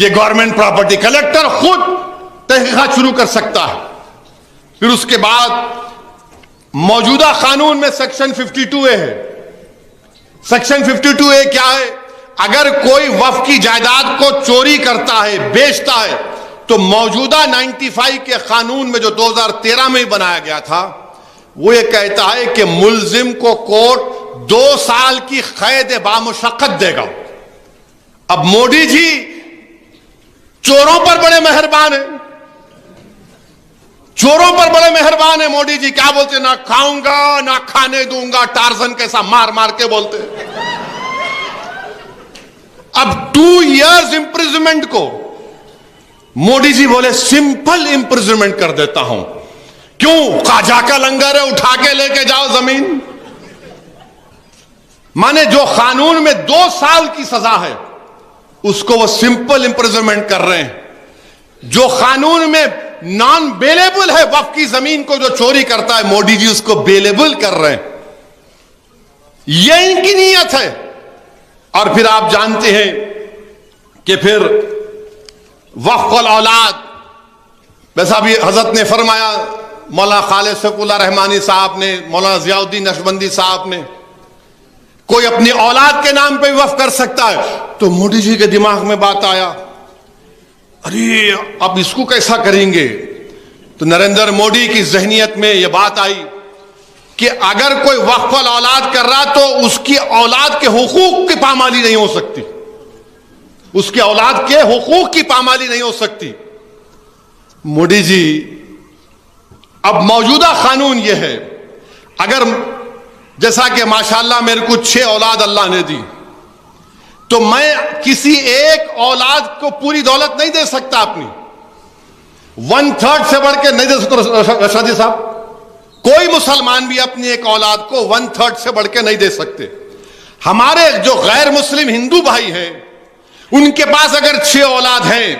یہ گورنمنٹ پراپرٹی کلیکٹر خود تحقیقات شروع کر سکتا ہے. پھر اس کے بعد موجودہ قانون میں سیکشن 52A ہے. سیکشن 52A کیا ہے؟ اگر کوئی وقف کی جائیداد کو چوری کرتا ہے، بیچتا ہے، تو موجودہ 95 کے قانون میں جو 2013 میں بنایا گیا تھا وہ یہ کہتا ہے کہ ملزم کو کورٹ 2 سال کی قید بامشقت دے گا. اب مودی جی چوروں پر بڑے مہربان ہیں، چوروں پر بڑے مہربان ہیں. مودی جی کیا بولتے ہیں؟ نہ کھاؤں گا نہ کھانے دوں گا، ٹارزن کیسا مار مار کے بولتے ہیں. اب 2 years امپریزمنٹ کو مودی جی بولے سمپل امپریزمنٹ کر دیتا ہوں. کیوں؟ قاجا کا لنگر ہے، اٹھا کے لے کے جاؤ زمین. مانے جو قانون میں 2 سال کی سزا ہے اس کو وہ سمپل امپریزمنٹ کر رہے ہیں. جو قانون میں نان بیلیبل ہے، وقف کی زمین کو جو چوری کرتا ہے، مودی جی اس کو بیلیبل کر رہے ہیں. یہ ان کی نیت ہے. اور پھر آپ جانتے ہیں کہ پھر وقف الاولاد، ویسا بھی حضرت نے فرمایا، مولانا خالد سیف اللہ رحمانی صاحب نے، مولانا ضیاء الدین نقشبندی صاحب نے، کوئی اپنی اولاد کے نام پہ وقف کر سکتا ہے. تو مودی جی کے دماغ میں بات آیا، ارے اب اس کو کیسا کریں گے؟ تو نریندر مودی کی ذہنیت میں یہ بات آئی کہ اگر کوئی وقف الاولاد کر رہا تو اس کی اولاد کے حقوق کی پامالی نہیں ہو سکتی، اس کی اولاد کے حقوق کی پامالی نہیں ہو سکتی. مودی جی اب موجودہ قانون یہ ہے، اگر جیسا کہ ماشاءاللہ میرے کو 6 اولاد اللہ نے دی، تو میں کسی ایک اولاد کو پوری دولت نہیں دے سکتا اپنی. 1/3 سے بڑھ کے نہیں دے سکتا. رشادی صاحب، کوئی مسلمان بھی اپنی ایک اولاد کو 1/3 سے بڑھ کے نہیں دے سکتے. ہمارے جو غیر مسلم ہندو بھائی ہیں ان کے پاس اگر 6 اولاد ہیں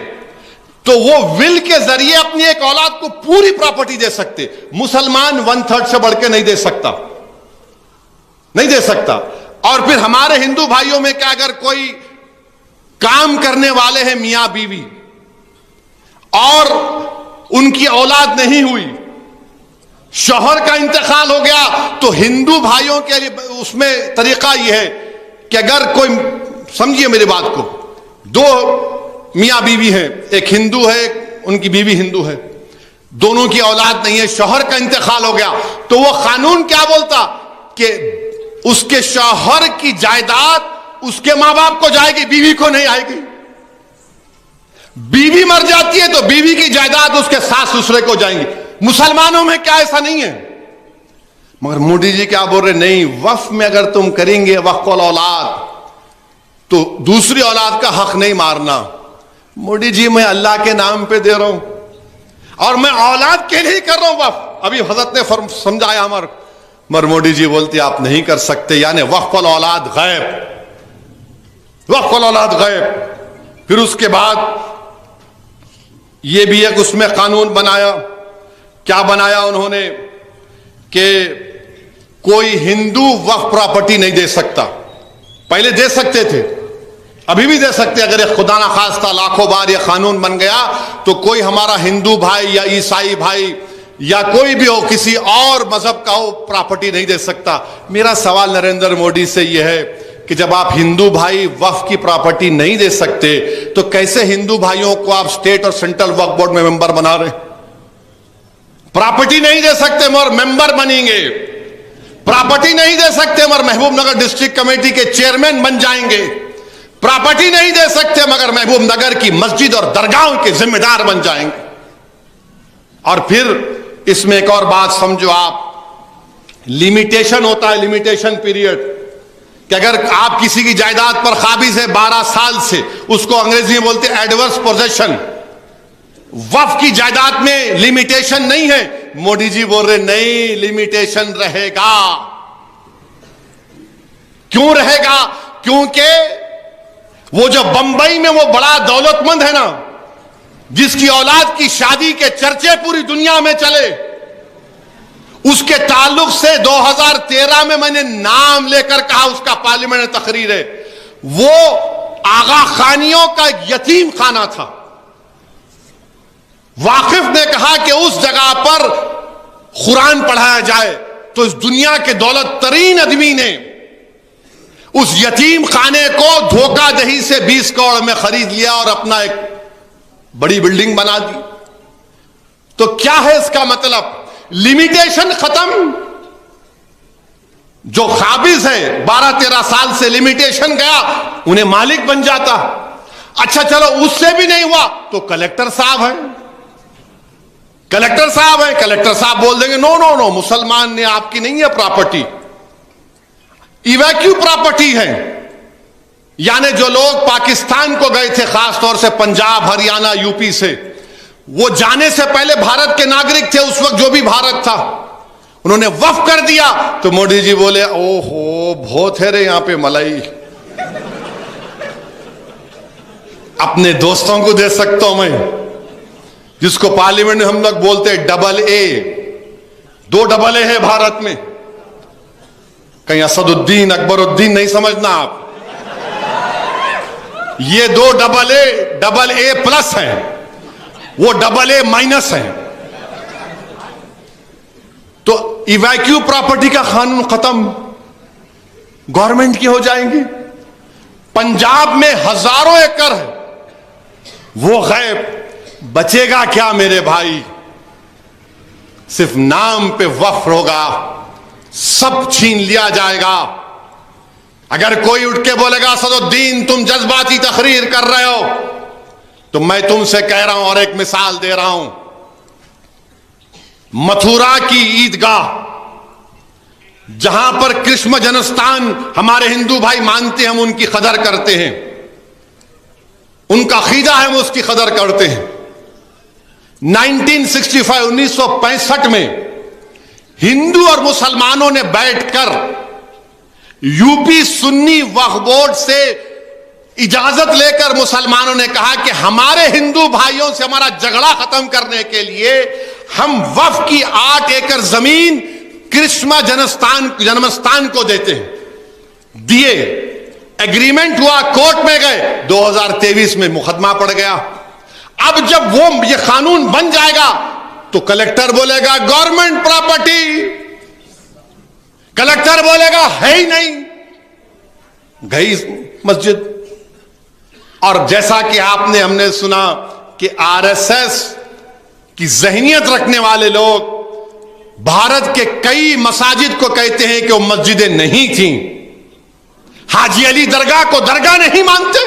تو وہ ول کے ذریعے اپنی ایک اولاد کو پوری پراپرٹی دے سکتے. مسلمان 1/3 سے بڑھ کے نہیں دے سکتا، نہیں دے سکتا. اور پھر ہمارے ہندو بھائیوں میں کیا، اگر کوئی کام کرنے والے ہیں میاں بیوی اور ان کی اولاد نہیں ہوئی، شوہر کا انتقال ہو گیا، تو ہندو بھائیوں کے لیے اس میں طریقہ یہ ہے کہ اگر کوئی، سمجھیے میری بات کو، 2 میاں بیوی ہیں، ایک ہندو ہے ان کی بیوی ہندو ہے، دونوں کی اولاد نہیں ہے، شوہر کا انتقال ہو گیا، تو وہ قانون کیا بولتا کہ اس کے شوہر کی جائیداد اس کے ماں باپ کو جائے گی، بیوی کو نہیں آئے گی. بیوی مر جاتی ہے تو بیوی کی جائیداد اس کے ساس سسرے کو جائیں گی. مسلمانوں میں کیا ایسا نہیں ہے؟ مگر مودی جی کیا بول رہے؟ نہیں، وقف میں اگر تم کریں گے وقف الاولاد تو دوسری اولاد کا حق نہیں مارنا. مودی جی میں اللہ کے نام پہ دے رہا ہوں اور میں اولاد کے لیے کر رہا ہوں وقف. ابھی حضرت نے سمجھایا ہمارے، مگر مودی جی بولتے آپ نہیں کر سکتے. یعنی وقف الاولاد غیب، وقف الاولاد غیب. پھر اس کے بعد یہ بھی ایک اس میں قانون بنایا. کیا بنایا انہوں نے کہ کوئی ہندو وقف پراپرٹی نہیں دے سکتا. پہلے دے سکتے تھے، ابھی بھی دے سکتے. اگر یہ خدا نخواستہ لاکھوں بار یہ قانون بن گیا تو کوئی ہمارا ہندو بھائی یا عیسائی بھائی یا کوئی بھی ہو، کسی اور مذہب کا ہو، پراپرٹی نہیں دے سکتا. میرا سوال نریندر مودی سے یہ ہے کہ جب آپ ہندو بھائی وقف کی پراپرٹی نہیں دے سکتے تو کیسے ہندو بھائیوں کو آپ اسٹیٹ اور سینٹرل وقف بورڈ میں ممبر بنا رہے ہیں؟ پراپرٹی نہیں دے سکتے مگر ممبر بنیں گے، پراپرٹی نہیں دے سکتے مگر محبوب نگر ڈسٹرکٹ کمیٹی کے چیئرمین بن جائیں گے، پراپرٹی نہیں دے سکتے مگر محبوب نگر کی مسجد اور درگاہوں کے ذمہ دار بن جائیں گے. اور پھر اس میں ایک اور بات سمجھو آپ، لمیٹیشن ہوتا ہے، لمیٹیشن پیریڈ، کہ اگر آپ کسی کی جائیداد پر قابض ہے 12 سال سے، اس کو انگریزی میں بولتے ہیں ایڈورس پوزیشن. وقف کی جائیداد میں لمیٹیشن نہیں ہے. مودی جی بول رہے نہیں، لمیٹیشن رہے گا. کیوں رہے گا؟ کیونکہ وہ جو بمبئی میں وہ بڑا دولت مند ہے نا، جس کی اولاد کی شادی کے چرچے پوری دنیا میں چلے، اس کے تعلق سے 2013 میں نے نام لے کر کہا، اس کا پارلیمنٹ میں تقریر ہے، وہ آغا خانیوں کا ایک یتیم خانہ تھا. واقف نے کہا کہ اس جگہ پر قرآن پڑھایا جائے تو اس دنیا کے دولت ترین آدمی نے اس یتیم خانے کو دھوکہ دہی سے 20 کروڑ میں خرید لیا اور اپنا ایک بڑی بلڈنگ بنا دی. تو کیا ہے اس کا مطلب؟ لمیٹیشن ختم. جو قابض ہے 12-13 سال سے لمیٹیشن گیا, انہیں مالک بن جاتا. اچھا چلو اس سے بھی نہیں ہوا تو کلیکٹر صاحب ہیں, کلیکٹر صاحب بول دیں گے نو نو نو, مسلمان نے آپ کی نہیں ہے پراپرٹی, ایویکیو پراپرٹی ہے. یعنی جو لوگ پاکستان کو گئے تھے, خاص طور سے پنجاب, ہریانہ, یو پی سے, وہ جانے سے پہلے بھارت کے ناگرک تھے اس وقت, جو بھی بھارت تھا, انہوں نے وقف کر دیا. تو موڈی جی بولے او ہو بہت ہے رے یہاں پہ ملائی, اپنے دوستوں کو دے سکتا ہوں میں, جس کو پارلیمنٹ میں ہم لوگ بولتے ڈبل اے. 2 ڈبل اے ہے بھارت میں. کہیں اسد الدین اکبر الدین نہیں سمجھنا آپ, یہ 2 ڈبل اے پلس ہیں, وہ ڈبل اے مائنس ہیں. تو ایویکیو پراپرٹی کا قانون ختم, گورنمنٹ کی ہو جائیں گی. پنجاب میں ہزاروں ایکڑ ہے, وہ غیب, بچے گا کیا میرے بھائی؟ صرف نام پہ وقف ہوگا, سب چھین لیا جائے گا. اگر کوئی اٹھ کے بولے گا اسد الدین تم جذباتی تقریر کر رہے ہو, تو میں تم سے کہہ رہا ہوں اور ایک مثال دے رہا ہوں. متھورا کی عیدگاہ, جہاں پر کرشم جنستان ہمارے ہندو بھائی مانتے ہیں, ہم ان کی قدر کرتے ہیں, ان کا عقیدہ ہے, ہم اس کی قدر کرتے ہیں. 1965 میں ہندو اور مسلمانوں نے بیٹھ کر یو پی سنی وقف بورڈ سے اجازت لے کر مسلمانوں نے کہا کہ ہمارے ہندو بھائیوں سے ہمارا جھگڑا ختم کرنے کے لیے ہم وقف کی 8 ایکڑ زمین کرشما جنمستان کو دیتے ہیں. دیے, ایگریمنٹ ہوا, کورٹ میں گئے, 2023 میں مقدمہ پڑ گیا. اب جب وہ یہ قانون بن جائے گا تو کلیکٹر بولے گا گورنمنٹ پراپرٹی, کلیکٹر بولے گا ہے ہی نہیں, گئی مسجد. اور جیسا کہ ہم نے سنا کہ RSS کی ذہنیت رکھنے والے لوگ بھارت کے کئی مساجد کو کہتے ہیں کہ وہ مسجدیں نہیں تھیں. حاجی علی درگاہ کو درگاہ نہیں مانتے,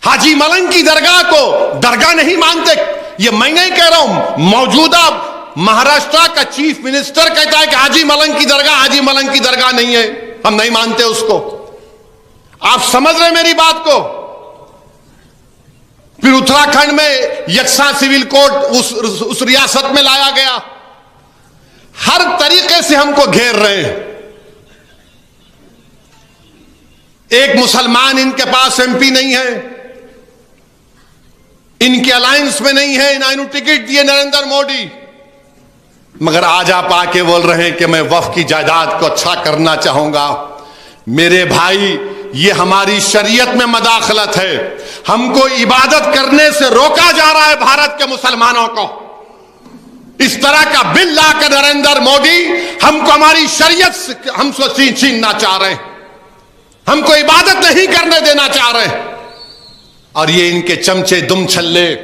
حاجی ملنگ کی درگاہ کو درگاہ نہیں مانتے. یہ میں نہیں کہہ رہا ہوں, موجودہ مہاراشٹر کا چیف منسٹر کہتا ہے کہ حاجی ملنگ کی درگاہ نہیں ہے, ہم نہیں مانتے اس کو. آپ سمجھ رہے میری بات کو؟ پھر اتراکھنڈ میں یکساں سول کوڈ اس ریاست میں لایا گیا. ہر طریقے سے ہم کو گھیر رہے ہیں. ایک مسلمان ان کے پاس MP نہیں ہے, ان کے الائنس میں نہیں ہے, نہ انہوں ٹکٹ دیے نریندر موڈی, مگر آج آپ آ کے بول رہے ہیں کہ میں وقف کی جائیداد کو اچھا کرنا چاہوں گا. میرے بھائی, یہ ہماری شریعت میں مداخلت ہے. ہم کو عبادت کرنے سے روکا جا رہا ہے بھارت کے مسلمانوں کو. اس طرح کا بل لا کر نریندر موڈی ہم کو ہماری شریعت سے ہم سے چھیننا چاہ رہے ہیں, ہم کو عبادت نہیں کرنے دینا چاہ رہے ہیں. اور یہ ان کے چمچے دم چھلے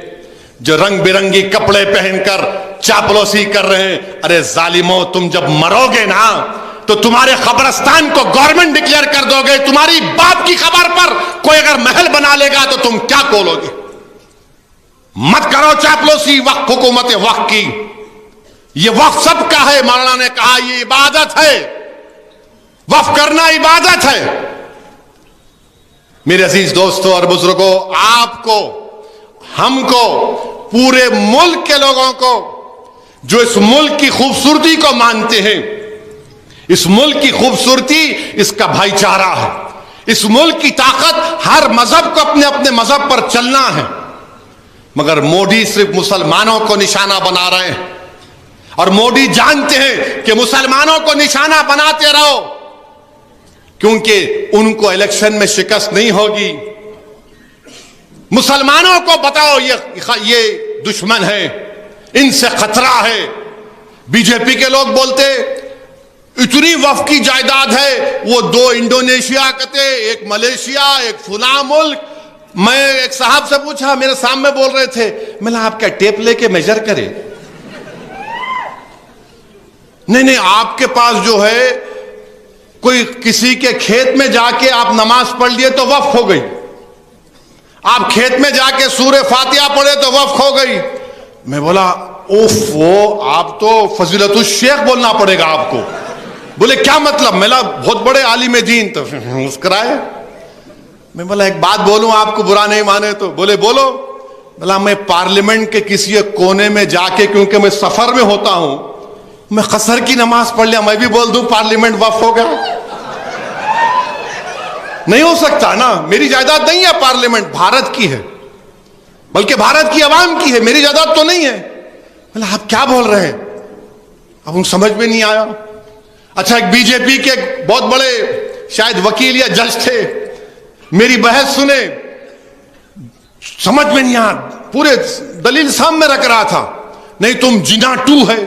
جو رنگ برنگی کپڑے پہن کر چاپلوسی کر رہے ہیں. ارے ظالموں, تم جب مرو گے نا تو تمہارے قبرستان کو گورنمنٹ ڈکلیئر کر دو گے. تمہاری باپ کی خبر پر کوئی اگر محل بنا لے گا تو تم کیا کھولو گے؟ مت کرو چاپلوسی وقف, حکومت وقف کی. یہ وقف سب کا ہے. مولانا نے کہا یہ عبادت ہے, وقف کرنا عبادت ہے. میرے عزیز دوستوں اور بزرگوں, آپ کو, ہم کو, پورے ملک کے لوگوں کو جو اس ملک کی خوبصورتی کو مانتے ہیں, اس ملک کی خوبصورتی اس کا بھائی چارہ ہے. اس ملک کی طاقت ہر مذہب کو اپنے اپنے مذہب پر چلنا ہے. مگر موڈی صرف مسلمانوں کو نشانہ بنا رہے ہیں, اور موڈی جانتے ہیں کہ مسلمانوں کو نشانہ بناتے رہو کیونکہ ان کو الیکشن میں شکست نہیں ہوگی. مسلمانوں کو بتاؤ یہ دشمن ہے, ان سے خطرہ ہے. بی جے پی کے لوگ بولتے اتنی وقف کی جائیداد ہے, وہ 2 انڈونیشیا کہتے, ایک ملیشیا, ایک فلاں ملک. میں ایک صاحب سے پوچھا, میرے سامنے بول رہے تھے, میں نے آپ کا ٹیپ لے کے میجر کرے. نہیں, آپ کے پاس جو ہے کوئی کسی کے کھیت میں جا کے آپ نماز پڑھ لیے تو وقف ہو گئی, آپ کھیت میں جا کے سورہ فاتحہ پڑھے تو وقف ہو گئی. میں بولا اوف, وہ آپ تو فضیلت الشیخ بولنا پڑے گا آپ کو. بولے کیا مطلب؟ میں بولا بہت بڑے عالم دین. تو مسکرائے. میں بولا ایک بات بولوں, آپ کو برا نہیں مانے تو؟ بولے بولو. بولا میں پارلیمنٹ کے کسی ایک کونے میں جا کے, کیونکہ میں سفر میں ہوتا ہوں, میں قصر کی نماز پڑھ لیا, میں بھی بول دوں پارلیمنٹ وقف ہو گیا؟ نہیں ہو سکتا نا. میری جائیداد نہیں ہے پارلیمنٹ, بھارت کی ہے, بلکہ بھارت کی عوام کی ہے, میری جائیداد تو نہیں ہے. بولا آپ کیا بول رہے ہیں؟ اب ان سمجھ میں نہیں آیا. اچھا, ایک بی جے پی کے بہت بڑے شاید وکیل یا جج تھے, میری بحث سنے, سمجھ میں نہیں آیا, پورے دلیل سامنے رکھ رہا تھا. نہیں تم جنا 2 ہے.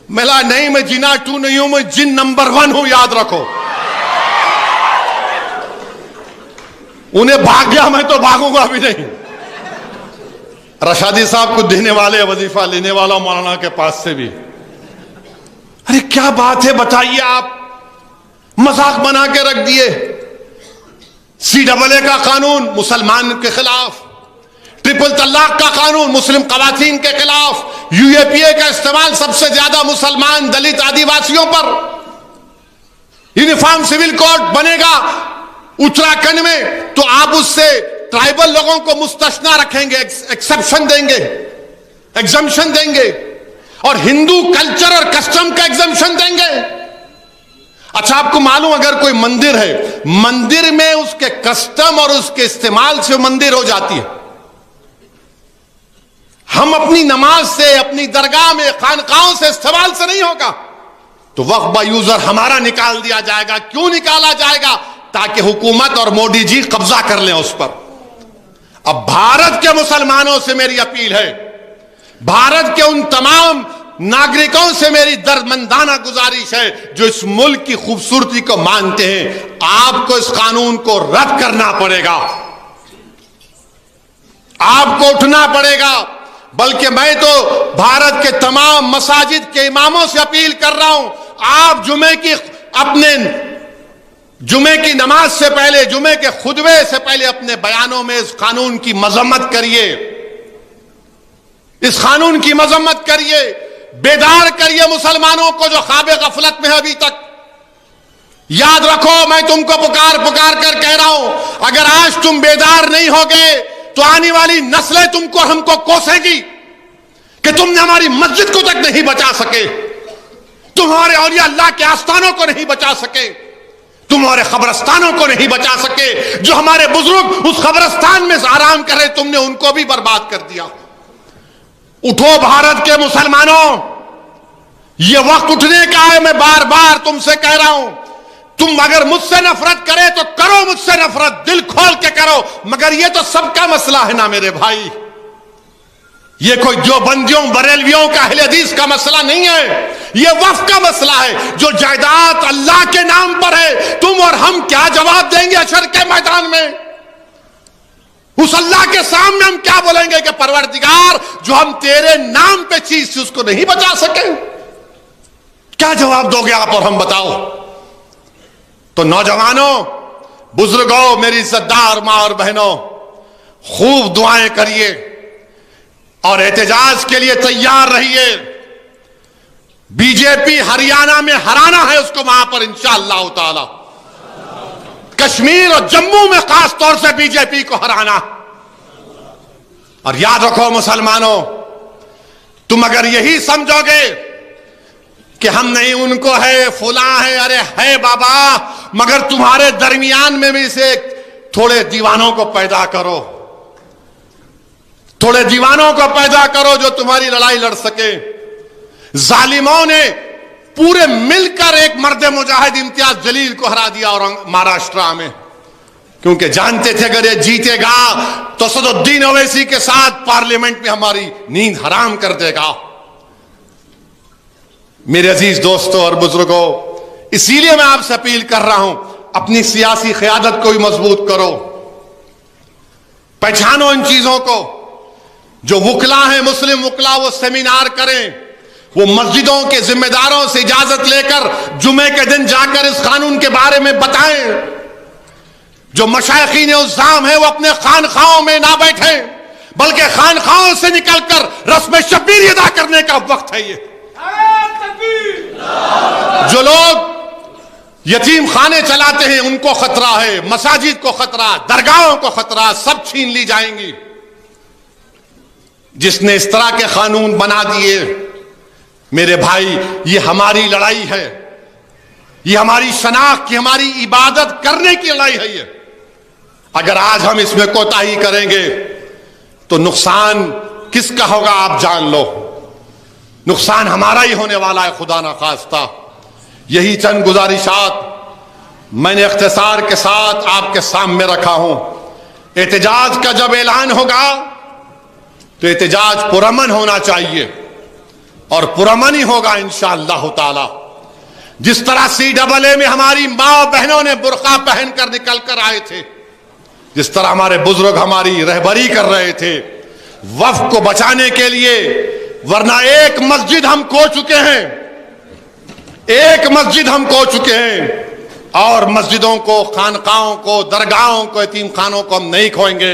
میں کہا نہیں, میں جنا 2 نہیں ہوں, میں جن نمبر 1 ہوں, یاد رکھو. انہیں بھاگ گیا, میں تو بھاگوں گا بھی نہیں. رشادی صاحب کو دینے والے, وظیفہ لینے والا مولانا کے پاس سے بھی, ارے کیا بات ہے بتائیے, آپ مذاق بنا کے رکھ دیے. CAA کا قانون مسلمان کے خلاف, ٹرپل طلاق کا قانون مسلم خواتین کے خلاف, UAPA کا استعمال سب سے زیادہ مسلمان, دلت, آدیواسیوں پر. یونیفارم سول کوڈ بنے گا اتراکھنڈ میں, تو آپ اس سے ٹرائبل لوگوں کو مستثنا رکھیں گے, ایکسپشن دیں گے, ایگزمپشن دیں گے, اور ہندو کلچر اور کسٹم کا ایگزمپشن دیں گے. اچھا, آپ کو معلوم اگر کوئی مندر ہے, مندر میں اس کے کسٹم اور اس کے استعمال سے مندر ہو جاتی ہے. ہم اپنی نماز سے, اپنی درگاہ میں, خانقاہوں سے, استعمال سے نہیں ہوگا, تو وقف با یوزر ہمارا نکال دیا جائے گا. کیوں نکالا جائے گا؟ تاکہ حکومت اور مودی جی قبضہ کر لیں اس پر. اب بھارت کے مسلمانوں سے میری اپیل ہے, بھارت کے ان تمام ناگرکوں سے میری دردمندانہ گزارش ہے جو اس ملک کی خوبصورتی کو مانتے ہیں, آپ کو اس قانون کو رد کرنا پڑے گا, آپ کو اٹھنا پڑے گا. بلکہ میں تو بھارت کے تمام مساجد کے اماموں سے اپیل کر رہا ہوں, آپ جمعے کی نماز سے پہلے, جمعے کے خطبے سے پہلے اپنے بیانوں میں اس قانون کی مذمت کریے, اس قانون کی مذمت کریے, بیدار کریے مسلمانوں کو جو خواب غفلت میں ہے ابھی تک. یاد رکھو, میں تم کو پکار کر کہہ رہا ہوں, اگر آج تم بیدار نہیں ہوگے تو آنے والی نسلیں تم کو, ہم کو کوسیں گی کہ تم نے ہماری مسجد کو تک نہیں بچا سکے, تمہارے اولیاء اللہ کے آستانوں کو نہیں بچا سکے, تمہارے قبرستانوں کو نہیں بچا سکے. جو ہمارے بزرگ اس قبرستان میں آرام کر رہے, تم نے ان کو بھی برباد کر دیا. اٹھو بھارت کے مسلمانوں, یہ وقت اٹھنے کا ہے. میں بار بار تم سے کہہ رہا ہوں, تم اگر مجھ سے نفرت کرے تو کرو مجھ سے نفرت, دل کھول کے کرو, مگر یہ تو سب کا مسئلہ ہے نا میرے بھائی. یہ کوئی جو بندیوں بریلویوں کا اہل حدیث کا مسئلہ نہیں ہے, یہ وقف کا مسئلہ ہے. جو جائیداد اللہ کے نام پر ہے, تم اور ہم کیا جواب دیں گے حشر کے میدان میں؟ اس اللہ کے سامنے ہم کیا بولیں گے کہ پروردگار, جو ہم تیرے نام پہ چیز تھی اس کو نہیں بچا سکے؟ کیا جواب دو گے آپ اور ہم؟ بتاؤ. تو نوجوانوں, بزرگوں, میری عزتدار ماں اور بہنوں, خوب دعائیں کریے اور احتجاج کے لیے تیار رہیے. بی جے پی ہریانہ میں ہرانا ہے اس کو وہاں پر انشاءاللہ تعالی. کشمیر اور جموں میں خاص طور سے بی جے پی کو ہرانا. اور یاد رکھو مسلمانوں, تم اگر یہی سمجھو گے کہ ہم نہیں ان کو ہے, فلاں ہے, ارے ہے بابا, مگر تمہارے درمیان میں بھی سے تھوڑے دیوانوں کو پیدا کرو, تھوڑے دیوانوں کو پیدا کرو جو تمہاری لڑائی لڑ سکے. ظالموں نے پورے مل کر ایک مرد مجاہد امتیاز جلیل کو ہرا دیا اور مہاراشٹرا میں، کیونکہ جانتے تھے اگر یہ جیتے گا تو اسد الدین اویسی کے ساتھ پارلیمنٹ میں ہماری نیند حرام کر دے گا۔ میرے عزیز دوستوں اور بزرگوں، اسی لیے میں آپ سے اپیل کر رہا ہوں، اپنی سیاسی قیادت کو بھی مضبوط کرو، پہچانو ان چیزوں کو۔ جو وکلا ہیں مسلم وکلا، وہ سیمینار کریں، وہ مسجدوں کے ذمہ داروں سے اجازت لے کر جمعے کے دن جا کر اس قانون کے بارے میں بتائیں۔ جو مشائخین عظام ہیں وہ اپنے خانخواہوں میں نہ بیٹھیں، بلکہ خانخواہوں سے نکل کر رسم شبیر ادا کرنے کا وقت ہے۔ یہ جو لوگ یتیم خانے چلاتے ہیں ان کو خطرہ ہے، مساجد کو خطرہ، درگاہوں کو خطرہ، سب چھین لی جائیں گی۔ جس نے اس طرح کے قانون بنا دیے، میرے بھائی، یہ ہماری لڑائی ہے، یہ ہماری شناخت کی، ہماری عبادت کرنے کی لڑائی ہے۔ یہ اگر آج ہم اس میں کوتاہی کریں گے تو نقصان کس کا ہوگا آپ جان لو، نقصان ہمارا ہی ہونے والا ہے، خدا نہ خواستہ۔ یہی چند گزارشات میں نے اختصار کے ساتھ آپ کے سامنے رکھا ہوں۔ احتجاج کا جب اعلان ہوگا تو احتجاج پرامن ہونا چاہیے، اور پرامن ہی ہوگا انشاءاللہ تعالی۔ جس طرح CAA میں ہماری ماں بہنوں نے برقع پہن کر نکل کر آئے تھے، جس طرح ہمارے بزرگ ہماری رہبری کر رہے تھے وفد کو بچانے کے لیے، ورنہ ایک مسجد ہم کھو چکے ہیں، ایک مسجد ہم کھو چکے ہیں، اور مسجدوں کو، خانقاہوں کو، درگاہوں کو، یتیم خانوں کو ہم نہیں کھوئیں گے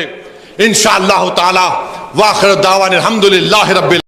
انشاءاللہ تعالی۔ وآخر دعوانا الحمدللہ رب